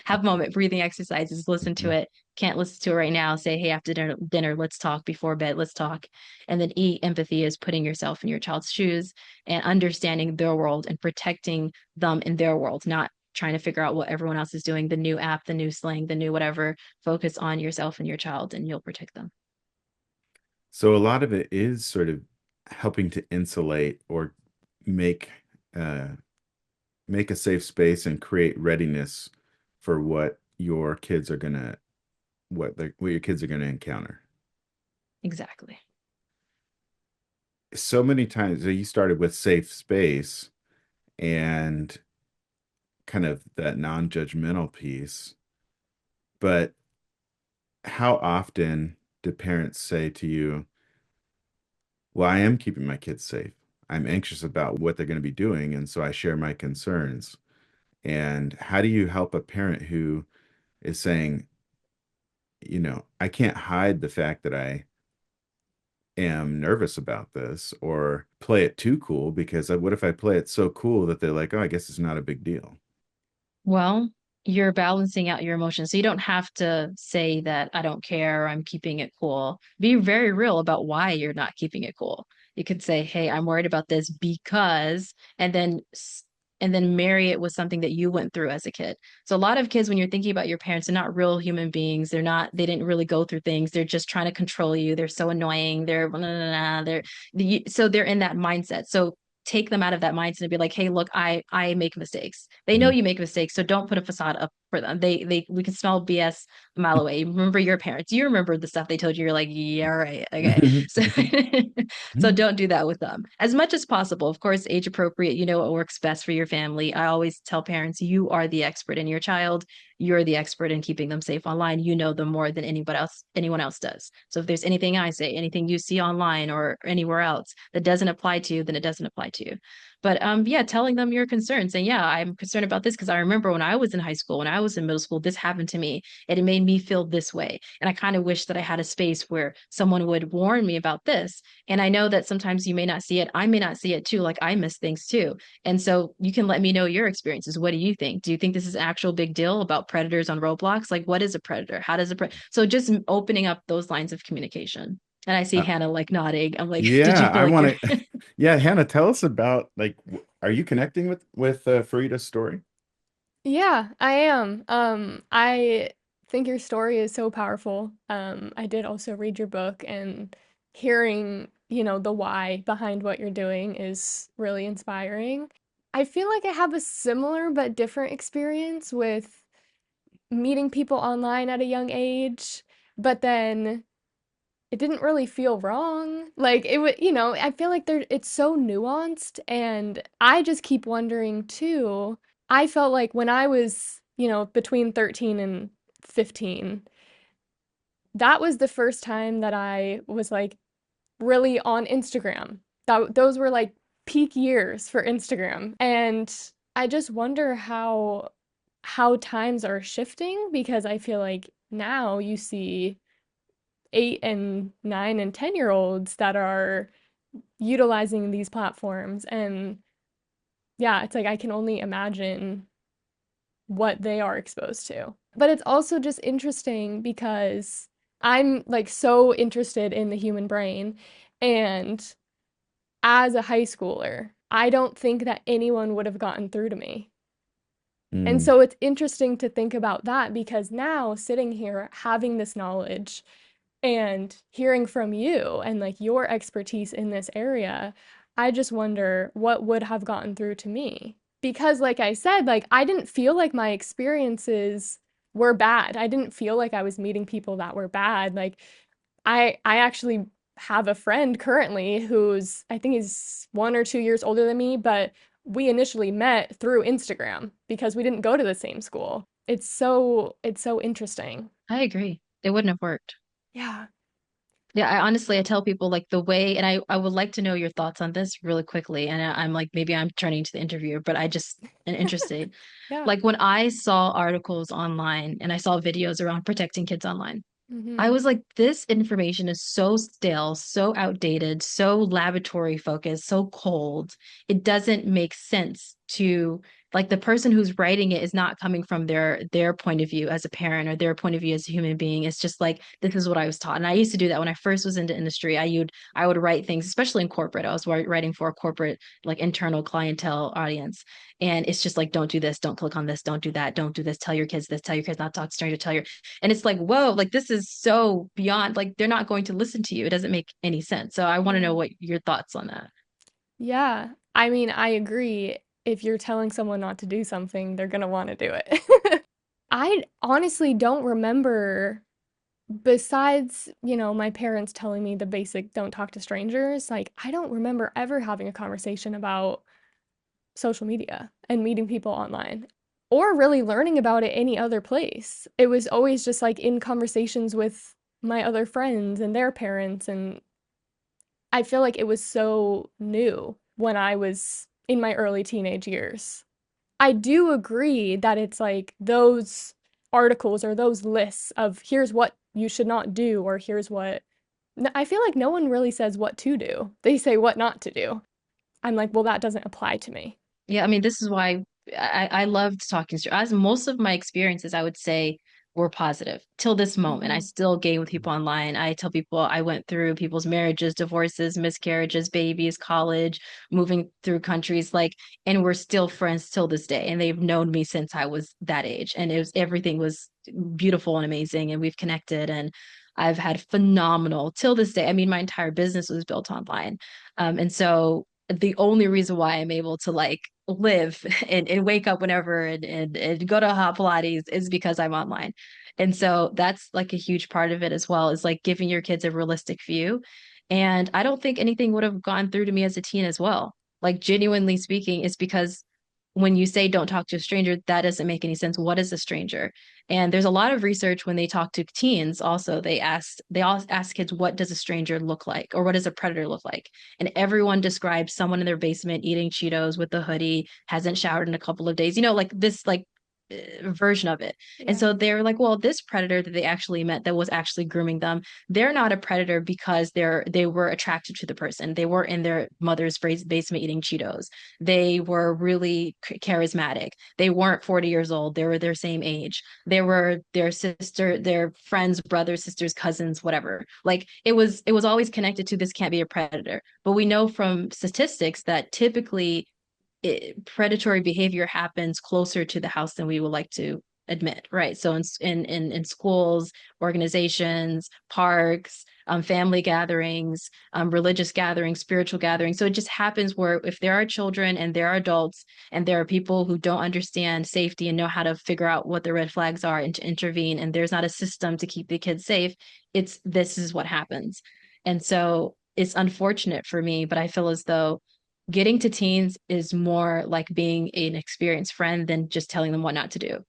have moment, breathing exercises, listen to Mhm. it. Can't listen to it right now. Say, hey, after dinner, let's talk. Before bed, let's talk. And then E, empathy, is putting yourself in your child's shoes and understanding their world and protecting them in their world, not trying to figure out what everyone else is doing, the new app, the new slang, the new whatever. Focus on yourself and your child, and you'll protect them. So a lot of it is sort of helping to insulate or make uh, make a safe space and create readiness for what your kids are gonna encounter. Exactly. So many times, so you started with safe space and kind of that non-judgmental piece, but how often do parents say to you, well, I am keeping my kids safe. I'm anxious about what they're going to be doing, and so I share my concerns. And how do you help a parent who is saying, I can't hide the fact that I am nervous about this or play it too cool because what if I play it so cool that they're like, oh, I guess it's not a big deal. Well, you're balancing out your emotions. So you don't have to say that I don't care, I'm keeping it cool. Be very real about why you're not keeping it cool. You could say, "Hey, I'm worried about this because," and then marry it with something that you went through as a kid. So a lot of kids, when you're thinking about your parents, they're not real human beings. They didn't really go through things. They're just trying to control you. They're so annoying. They're blah, blah, blah, blah. So they're in that mindset. So take them out of that mindset and be like, hey, look, I make mistakes. They know Mhm. you make mistakes, so don't put a facade up for them. They we can smell BS a mile away. Remember your parents. You remember the stuff they told you. You're like, yeah, right, okay. So so don't do that with them as much as possible. Of course, age appropriate. You know what works best for your family. I always tell parents, you are the expert in your child. You're the expert in keeping them safe online. You know them more than anyone else does. So if there's anything I say, anything you see online or anywhere else that doesn't apply to you, then it doesn't apply to you. But yeah, telling them your concerns, saying, yeah, I'm concerned about this because I remember when I was in high school, when I was in middle school, this happened to me and it made me feel this way. And I kind of wish that I had a space where someone would warn me about this. And I know that sometimes you may not see it. I may not see it too. Like I miss things too. And so you can let me know your experiences. What do you think? Do you think this is an actual big deal about predators on Roblox? Like, what is a predator? How does so just opening up those lines of communication. And I see Uh, Hannah like nodding. I'm like, did you yeah, feel I like you're want to. Yeah, Hannah, tell us about like, are you connecting with Fareedah's story? Yeah, I am. I think your story is so powerful. I did also read your book, and hearing, the why behind what you're doing is really inspiring. I feel like I have a similar but different experience with meeting people online at a young age, but then it didn't really feel wrong. Like it would, I feel like it's so nuanced, and I just keep wondering too. I felt like when I was, between 13 and 15, that was the first time that I was like really on Instagram. Those were like peak years for Instagram. And I just wonder how how times are shifting, because I feel like now you see 8 and 9 and 10-year-olds that are utilizing these platforms. And yeah, it's like I can only imagine what they are exposed to. But it's also just interesting because I'm like so interested in the human brain. And as a high schooler, I don't think that anyone would have gotten through to me. And Mm. so it's interesting to think about that, because now sitting here having this knowledge and hearing from you and like your expertise in this area, I just wonder what would have gotten through to me. Because, like I said, like I didn't feel like my experiences were bad. I didn't feel like I was meeting people that were bad. Like I actually have a friend currently who's, I think he's 1 or 2 years older than me, but we initially met through Instagram because we didn't go to the same school. It's so interesting. I agree. It wouldn't have worked. Yeah. Yeah, I tell people like the way, and I would like to know your thoughts on this really quickly. And I'm like, maybe I'm turning to the interviewer, but I just am interested. Yeah. Like when I saw articles online and I saw videos around protecting kids online, I Mm-hmm. was like, this information is so stale, so outdated, so laboratory focused, so cold. It doesn't make sense to like the person who's writing it is not coming from their point of view as a parent or their point of view as a human being. It's just like this is what I was taught. And I used to do that when I first was into industry. I would write things, especially in corporate. I was writing for a corporate like internal clientele audience. And it's just like, don't do this, don't click on this, don't do that, don't do this, tell your kids this, tell your kids not to talk to stranger, tell your and it's like, whoa, like this is so beyond, like they're not going to listen to you. It doesn't make any sense. So I want to Yeah. know what your thoughts on that. Yeah. I mean, I agree. If you're telling someone not to do something, they're gonna want to do it. I honestly don't remember, besides, my parents telling me the basic don't talk to strangers, like I don't remember ever having a conversation about social media and meeting people online or really learning about it any other place. It was always just like in conversations with my other friends and their parents, and I feel like it was so new when I was in my early teenage years. I do agree that it's like those articles or those lists of here's what you should not do, or here's what. I feel like no one really says what to do. They say what not to do. I'm like, well, that doesn't apply to me. Yeah, I mean, this is why I loved talking to as most of my experiences, I would say, were positive till this moment. I Hmm. still game with people online. I tell people I went through people's marriages, divorces, miscarriages, babies, college, moving through countries, like, and we're still friends till this day. And they've known me since I was that age. And it was everything was beautiful and amazing. And we've connected and I've had phenomenal till this day. I mean, my entire business was built online. And so the only reason why I'm able to like live and wake up whenever and go to hot Pilates is because I'm online. And so that's like a huge part of it as well, is like giving your kids a realistic view. And I don't think anything would have gone through to me as a teen as well. Like genuinely speaking, it's because when you say don't talk to a stranger, that doesn't make any sense. What is a stranger? And there's a lot of research when they talk to teens also, they all ask kids, what does a stranger look like? Or what does a predator look like? And everyone describes someone in their basement eating Cheetos with a hoodie, hasn't showered in a couple of days, like this like version of it. And Yeah. so they're like, well, this predator that they actually met that was actually grooming them, they're not a predator because they were attracted to the person. They were in their mother's basement eating Cheetos. They were really charismatic. They weren't 40 years old. They were their same age. They were their sister, their friends, brothers, sisters, cousins, whatever. Like it was always connected to this can't be a predator. But we know from statistics that typically predatory behavior happens closer to the house than we would like to admit, right? So in schools, organizations, parks, family gatherings, religious gatherings, spiritual gatherings. So it just happens where if there are children and there are adults and there are people who don't understand safety and know how to figure out what the red flags are and to intervene, and there's not a system to keep the kids safe, this is what happens. And so it's unfortunate for me, but I feel as though getting to teens is more like being an experienced friend than just telling them what not to do.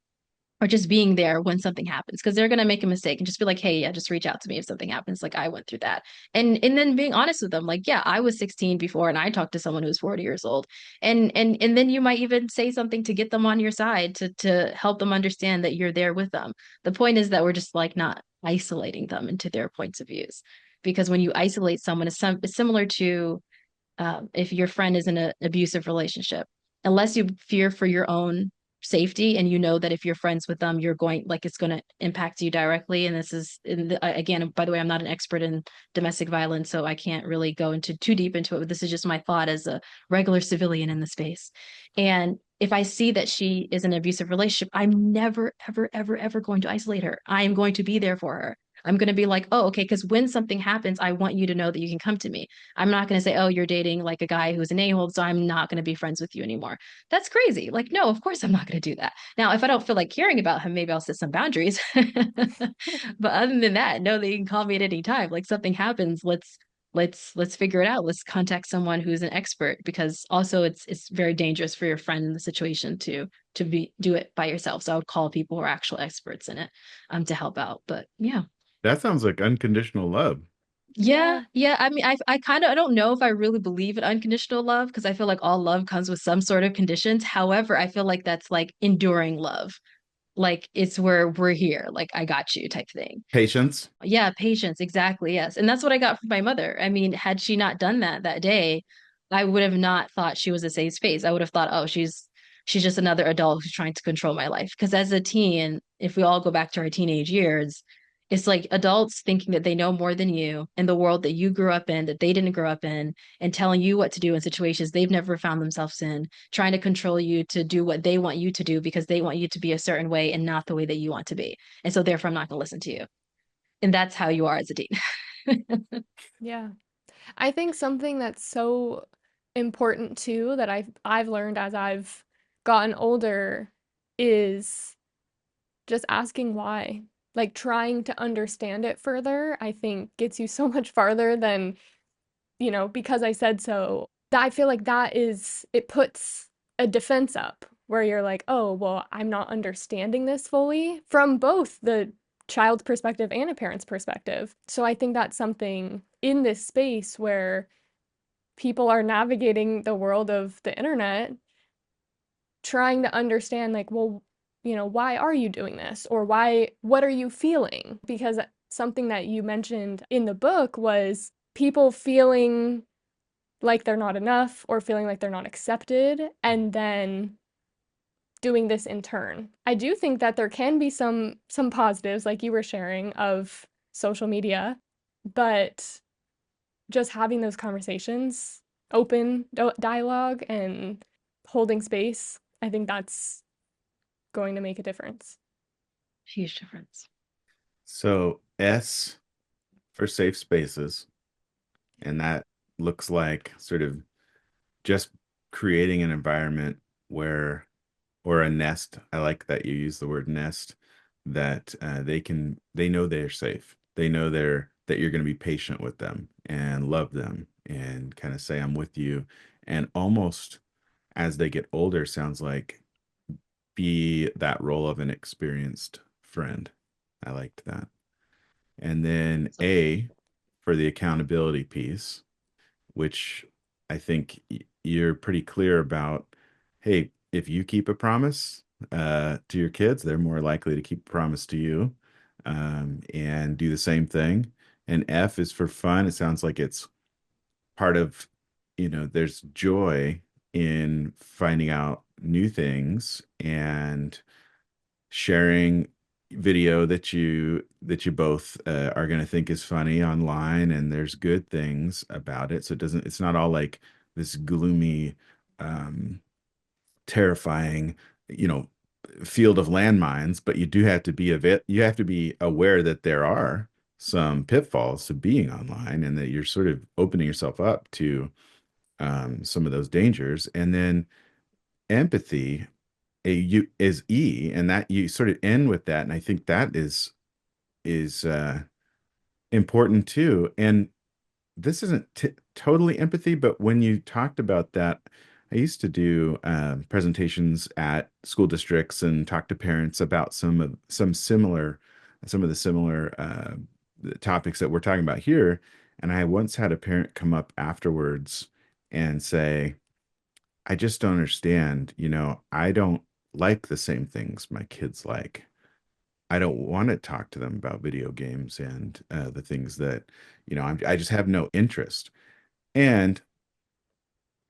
or just being there when something happens, because they're going to make a mistake and just be like, hey, yeah, just reach out to me if something happens, like I went through that. And then being honest with them, like, yeah, I was 16 before and I talked to someone who was 40 years old. And then you might even say something to get them on your side, to help them understand that you're there with them. The point is that we're just like not isolating them into their points of views, because when you isolate someone, it's similar to if your friend is in an abusive relationship, unless you fear for your own safety and you know that if you're friends with them, you're going, like, it's going to impact you directly. And this is, again, by the way, I'm not an expert in domestic violence, so I can't really go into too deep into it, but this is just my thought as a regular civilian in the space. And if I see that she is in an abusive relationship, I'm never, ever, ever, ever going to isolate her. I am going to be there for her. I'm going to be like, oh, okay, because when something happens, I want you to know that you can come to me. I'm not going to say, oh, you're dating like a guy who's an a-hole, so I'm not going to be friends with you anymore. That's crazy. Like, no, of course I'm not going to do that. Now, if I don't feel like caring about him, maybe I'll set some boundaries. But other than that, know that you can call me at any time. Like something happens, let's figure it out. Let's contact someone who's an expert, because also it's very dangerous for your friend in the situation to be do it by yourself. So I would call people who are actual experts in it to help out. But yeah. That sounds like unconditional love. Yeah, Yeah. yeah. I mean, I kind of I don't know if I really believe in unconditional love, because I feel like all love comes with some sort of conditions. However, I feel like that's like enduring love. Like it's where we're here, like I got you type thing. Patience. Yeah, patience, exactly. Yes. And that's what I got from my mother. I mean, had she not done that day, I would have not thought she was a safe space. I would have thought, oh, she's just another adult who's trying to control my life. Because as a teen, if we all go back to our teenage years, it's like adults thinking that they know more than you in the world that you grew up in, that they didn't grow up in, and telling you what to do in situations they've never found themselves in, trying to control you to do what they want you to do because they want you to be a certain way and not the way that you want to be. And so therefore I'm not going to listen to you. And that's how you are as a teen. Yeah. I think something that's so important too that I've learned as I've gotten older is just asking why. Like trying to understand it further, I think gets you so much farther than, because I said so. That I feel like it puts a defense up where you're like, oh, well, I'm not understanding this fully from both the child's perspective and a parent's perspective. So I think that's something in this space where people are navigating the world of the internet, trying to understand, like, well, why are you doing this? Or what are you feeling? Because something that you mentioned in the book was people feeling like they're not enough or feeling like they're not accepted, and then doing this in turn. I do think that there can be some positives, like you were sharing, of social media, but just having those conversations, open dialogue, and holding space, I think that's going to make a difference. Huge difference. So S for safe spaces, and that looks like sort of just creating an environment where, or a nest. I like that you use the word nest, that they know they're safe. They know that you're going to be patient with them and love them and kind of say, I'm with you. And almost as they get older, sounds like be that role of an experienced friend. I liked that. And then So A for the accountability piece, which I think you're pretty clear about. Hey, if you keep a promise to your kids, they're more likely to keep a promise to you, and do the same thing. And F is for fun. It sounds like it's part of, there's joy in finding out new things and sharing video that you both are going to think is funny online, and there's good things about it, so it's not all like this gloomy, um terrifying, you know field of landmines, but you have to be aware that there are some pitfalls to being online, and that you're sort of opening yourself up to some of those dangers. And then empathy, is E, and that you sort of end with that, and I think that is important too. And this isn't totally empathy, but when you talked about that, used to do presentations at school districts and talk to parents about some of the similar topics that we're talking about here. And I once had a parent come up afterwards and say, I just don't understand. I don't like the same things my kids like. I don't want to talk to them about video games and the things that, I just have no interest. And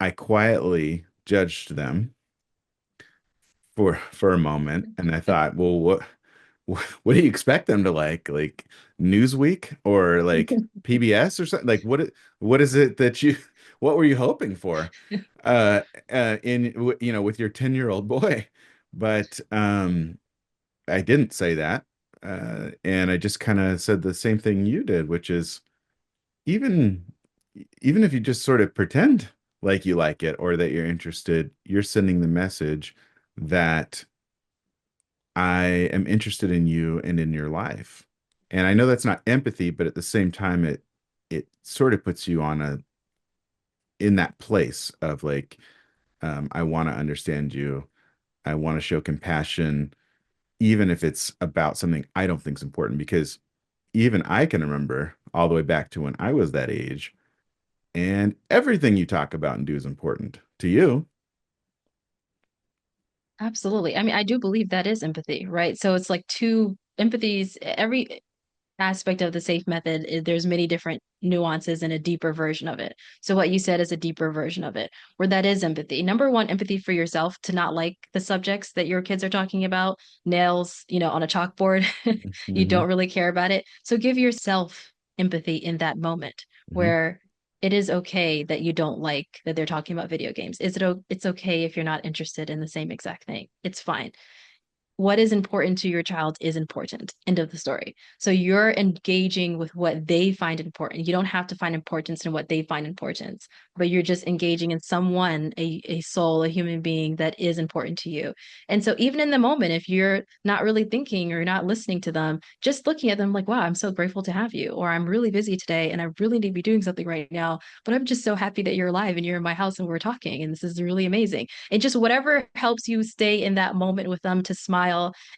I quietly judged them for a moment, and I thought, well, what do you expect them to like Newsweek or like PBS or something? Like what is it that you what were you hoping for with your 10-year-old boy? But I didn't say that. And I just kind of said the same thing you did, which is even even if you just sort of pretend like you like it or that you're interested, you're sending the message that I am interested in you and in your life. And I know that's not empathy, but at the same time, it sort of puts you on a in that place of like, I want to understand you. I want to show compassion, even if it's about something I don't think is important, because even I can remember all the way back to when I was that age, and everything you talk about and do is important to you. Absolutely. I mean, I do believe that is empathy, right? So it's like two empathies, every aspect of the safe method, there's many different nuances and a deeper version of it. So what you said is a deeper version of it, where that is empathy. Number one, empathy for yourself to not like the subjects that your kids are talking about, nails, on a chalkboard. You Hmm. don't really care about it. So give yourself empathy in that moment Hmm. where it is okay that you don't like that they're talking about video games. It's okay if you're not interested in the same exact thing. It's fine. What is important to your child is important. End of the story. So you're engaging with what they find important. You don't have to find importance in what they find importance, but you're just engaging in someone, a soul, a human being that is important to you. And so even in the moment, if you're not really thinking or not listening to them, just looking at them like, wow, I'm so grateful to have you, or I'm really busy today and I really need to be doing something right now, but I'm just so happy that you're alive and you're in my house and we're talking, and this is really amazing. And just whatever helps you stay in that moment with them to smile.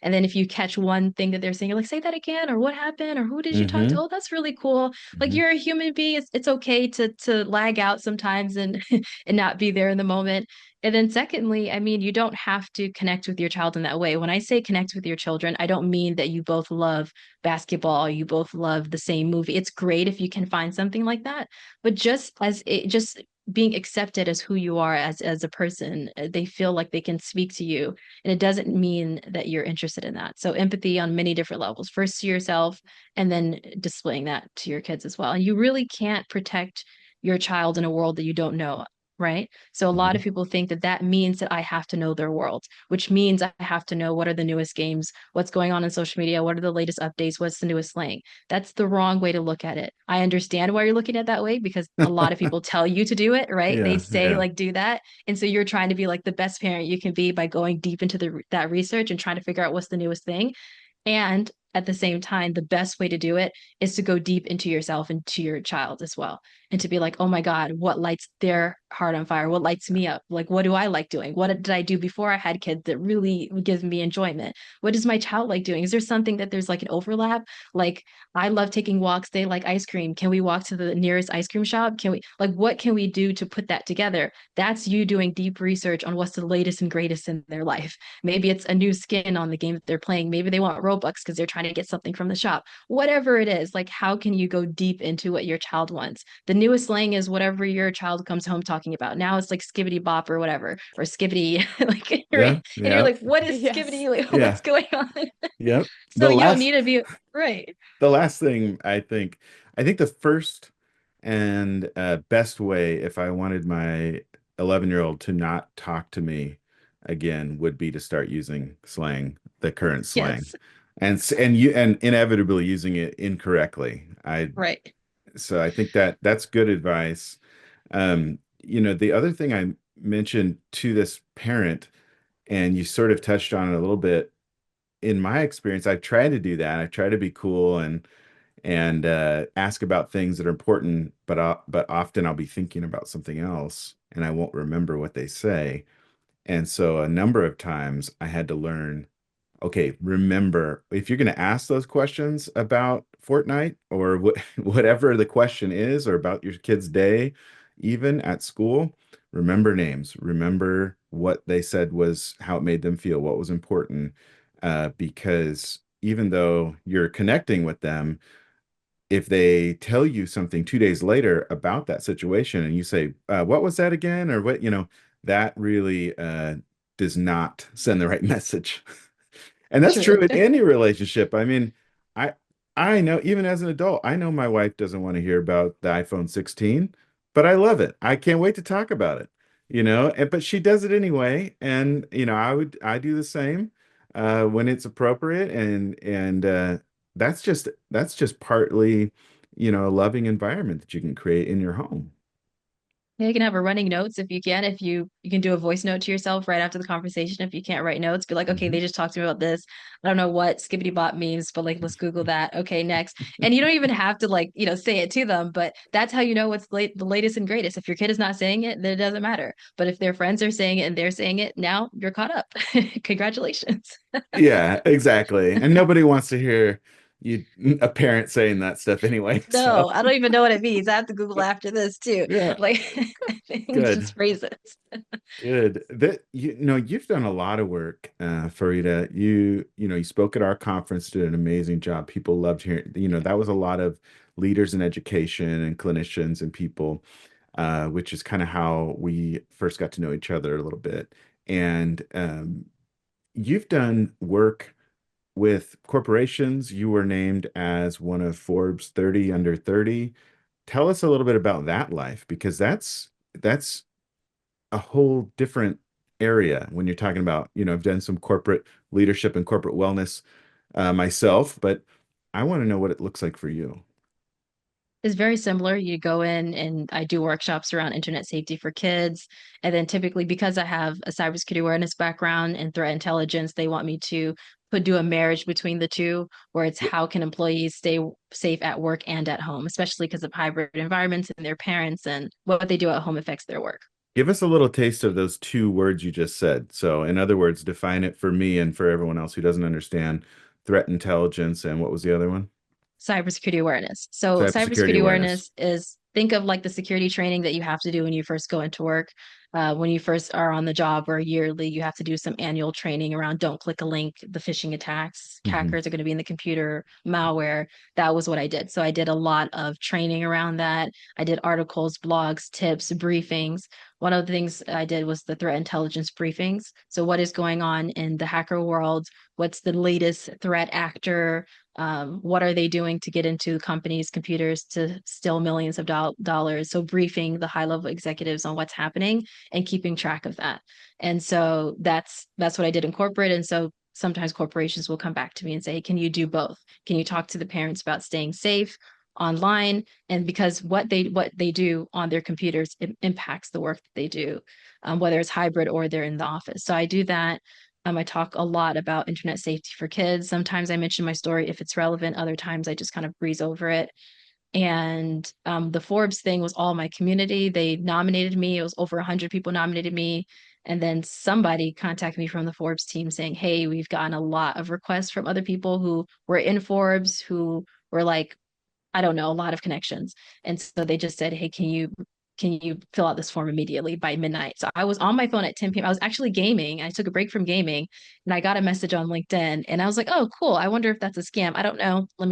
And then if you catch one thing that they're saying, you're like, say that again, or what happened, or who did you talk to? Hmm. Oh, that's really cool. Like Hmm. you're a human being. It's okay to lag out sometimes and and not be there in the moment. And then secondly, I mean, you don't have to connect with your child in that way. When I say connect with your children, I don't mean that you both love basketball, you both love the same movie. It's great if you can find something like that, but just being accepted as who you are as a person, they feel like they can speak to you, and it doesn't mean that you're interested in that. So empathy on many different levels, first to yourself and then displaying that to your kids as well. And you really can't protect your child in a world that you don't know, right? So a lot of Hmm. people think that that means that I have to know their world, which means I have to know what are the newest games, what's going on in social media, what are the latest updates, what's the newest slang. That's the wrong way to look at it. I understand why you're looking at it that way, because a lot of people tell you to do it, right? They Yeah, say yeah. like do that. And so you're trying to be like the best parent you can be by going deep into that research and trying to figure out what's the newest thing. And at the same time, the best way to do it is to go deep into yourself and to your child as well. And to be like, oh my God, what lights their heart on fire? What lights me up? Like, what do I like doing? What did I do before I had kids that really gives me enjoyment? What does my child like doing? Is there something that there's like an overlap? Like, I love taking walks. They like ice cream. Can we walk to the nearest ice cream shop? Can we, like, what can we do to put that together? That's you doing deep research on what's the latest and greatest in their life. Maybe it's a new skin on the game that they're playing. Maybe they want Robux because they're trying to get something from the shop. Whatever it is, like how can you go deep into what your child wants? The newest slang is whatever your child comes home talking about. Now it's like skibbity bop or whatever, or skibbity, like Yeah, right. And you're yeah, like, what is Yes. skibbity? Like, yeah, what's going on? yep. So you don't need to be right. The last thing I think the first and best way if I wanted my 11-year-old to not talk to me again would be to start using slang, the current slang, Yes, and inevitably using it incorrectly. I right. So I think that's good advice. The other thing I mentioned to this parent, and you sort of touched on it a little bit. In my experience, I've tried to do that. I try to be cool and ask about things that are important, but often I'll be thinking about something else. and I won't remember what they say. And so a number of times I had to learn, okay, remember, if you're going to ask those questions about Fortnite or whatever the question is, or about your kid's day, even at school, remember names, remember what they said was how it made them feel, what was important, because even though you're connecting with them, if they tell you something 2 days later about that situation and you say, what was that again? Or what, that really does not send the right message. And that's true True. in any relationship. I mean, I I know even as an adult, I know my wife doesn't want to hear about the iPhone 16, but I love it. I can't wait to talk about it, and but she does it anyway. And I do the same when it's appropriate. And that's just partly, a loving environment that you can create in your home. Yeah, you can have a running notes if you can. If you can do a voice note to yourself right after the conversation. If you can't write notes, be like, okay, Mhm. they just talked to me about this. I don't know what skibbity bop means, but like let's Google that. Okay, next. And you don't even have to like, say it to them, but that's how you know what's the latest and greatest. If your kid is not saying it, then it doesn't matter. But if their friends are saying it and they're saying it, now you're caught up. Congratulations. Yeah, exactly. And nobody wants to hear you a parent saying that stuff anyway. So No, I don't even know what it means. I have to Google after this too. yeah, Like just good. phrases. Good. You've done a lot of work, Fareedah. You spoke at our conference, did an amazing job. People loved hearing, that was a lot of leaders in education and clinicians and people, which is kind of how we first got to know each other a little bit. And you've done work with corporations. You were named as one of Forbes 30 under 30. Tell us a little bit about that life, because that's a whole different area when you're talking about, I've done some corporate leadership and corporate wellness myself, but I want to know what it looks like for you. Is very similar. You go in and I do workshops around internet safety for kids. And then typically because I have a cybersecurity awareness background and threat intelligence, they want me to do a marriage between the two, where it's how can employees stay safe at work and at home, especially because of hybrid environments and their parents and what they do at home affects their work. Give us a little taste of those two words you just said. So, in other words, define it for me and for everyone else who doesn't understand threat intelligence, and what was the other one? Cybersecurity awareness. So Cybersecurity cybersecurity awareness. awareness is think of like the security training that you have to do when you first go into work. When you first are on the job or yearly, you have to do some annual training around don't click a link, the phishing attacks, Hmm. hackers are going to be in the computer, malware. That was what I did. So I did a lot of training around that. I did articles, blogs, tips, briefings. One of the things I did was the threat intelligence briefings. So what is going on in the hacker world? What's the latest threat actor? What are they doing to get into companies' computers to steal millions of dollars? So briefing the high level executives on what's happening and keeping track of that. And so that's what I did in corporate. And so sometimes corporations will come back to me and say, hey, can you do both? Can you talk to the parents about staying safe online? And because what they do on their computers, it impacts the work that they do, whether it's hybrid or they're in the office. So I do that. I talk a lot about internet safety for kids. Sometimes I mention my story if it's relevant. Other times I just kind of breeze over it. And the Forbes thing was all my community. They nominated me. It was over 100 people nominated me. And then somebody contacted me from the Forbes team saying, hey, we've gotten a lot of requests from other people who were in Forbes who were like, I don't know, a lot of connections. And so they just said, hey, can you fill out this form immediately by midnight? So I was on my phone at 10 p.m. I was actually gaming. I took a break from gaming and I got a message on LinkedIn and I was like, oh, cool. I wonder if that's a scam. I don't know. Let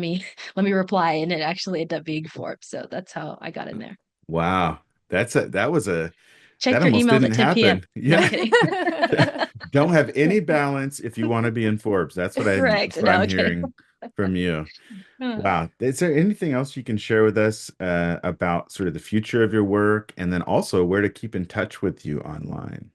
me let me reply. And it actually ended up being Forbes. So that's how I got in there. Wow. That Check your almost emails didn't at 10 p.m. happen. No, I'm Yeah. kidding. Don't have any balance if you want to be in Forbes. Correct. That's what No, I'm I'm kidding. hearing from you. Wow. Is there anything else you can share with us about sort of the future of your work, and then also where to keep in touch with you online?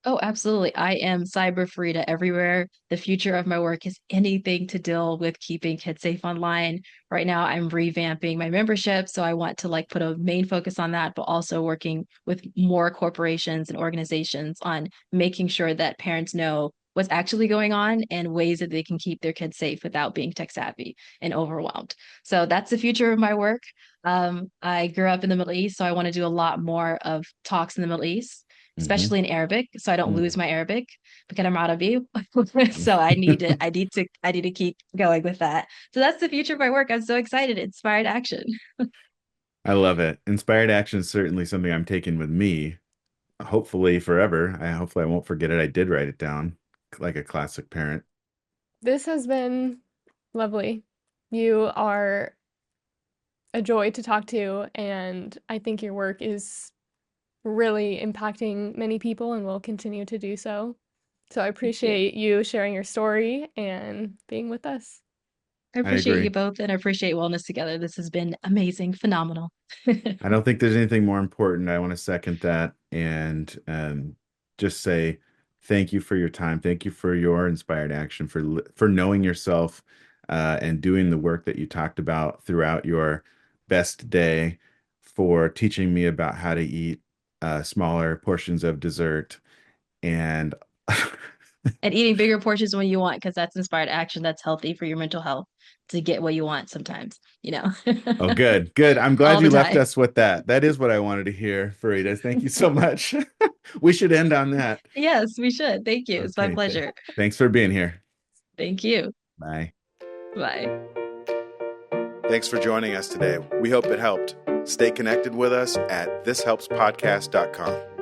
Oh, absolutely. I am CyberFareedah everywhere. The future of my work is anything to deal with keeping kids safe online. Right now, I'm revamping my membership, so I want to like put a main focus on that, but also working with more corporations and organizations on making sure that parents know what's actually going on and ways that they can keep their kids safe without being tech savvy and overwhelmed. So that's the future of my work. I grew up in the Middle East, so I want to do a lot more of talks in the Middle East, Hmm. especially in Arabic, so I don't lose my Arabic because I'm Arabi. So I need to keep going with that. So that's the future of my work. I'm so excited. Inspired action. I love it. Inspired action is certainly something I'm taking with me, hopefully forever. Hopefully I won't forget it. I did write it down like a classic parent. This has been lovely. You are a joy to talk to, and I think your work is really impacting many people and will continue to do so. So I Thank you. appreciate you sharing your story and being with us. I I appreciate you agree. both and I appreciate Wellness Together. This has been amazing, phenomenal. I don't think there's anything more important. I want to second that and just say thank you for your time. Thank you for your inspired action, for knowing yourself and doing the work that you talked about throughout your best day, for teaching me about how to eat smaller portions of dessert. And And eating bigger portions when you want, because that's inspired action. That's healthy for your mental health to get what you want sometimes, oh, good, good. I'm glad all you the left time. us with that. That is what I wanted to hear, Fareedah. Thank you so much. We should end on that. Yes, we should. Thank you. It's my Okay, pleasure. thanks for being here. Thank you. Bye. Bye. Thanks for joining us today. We hope it helped. Stay connected with us at thishelpspodcast.com.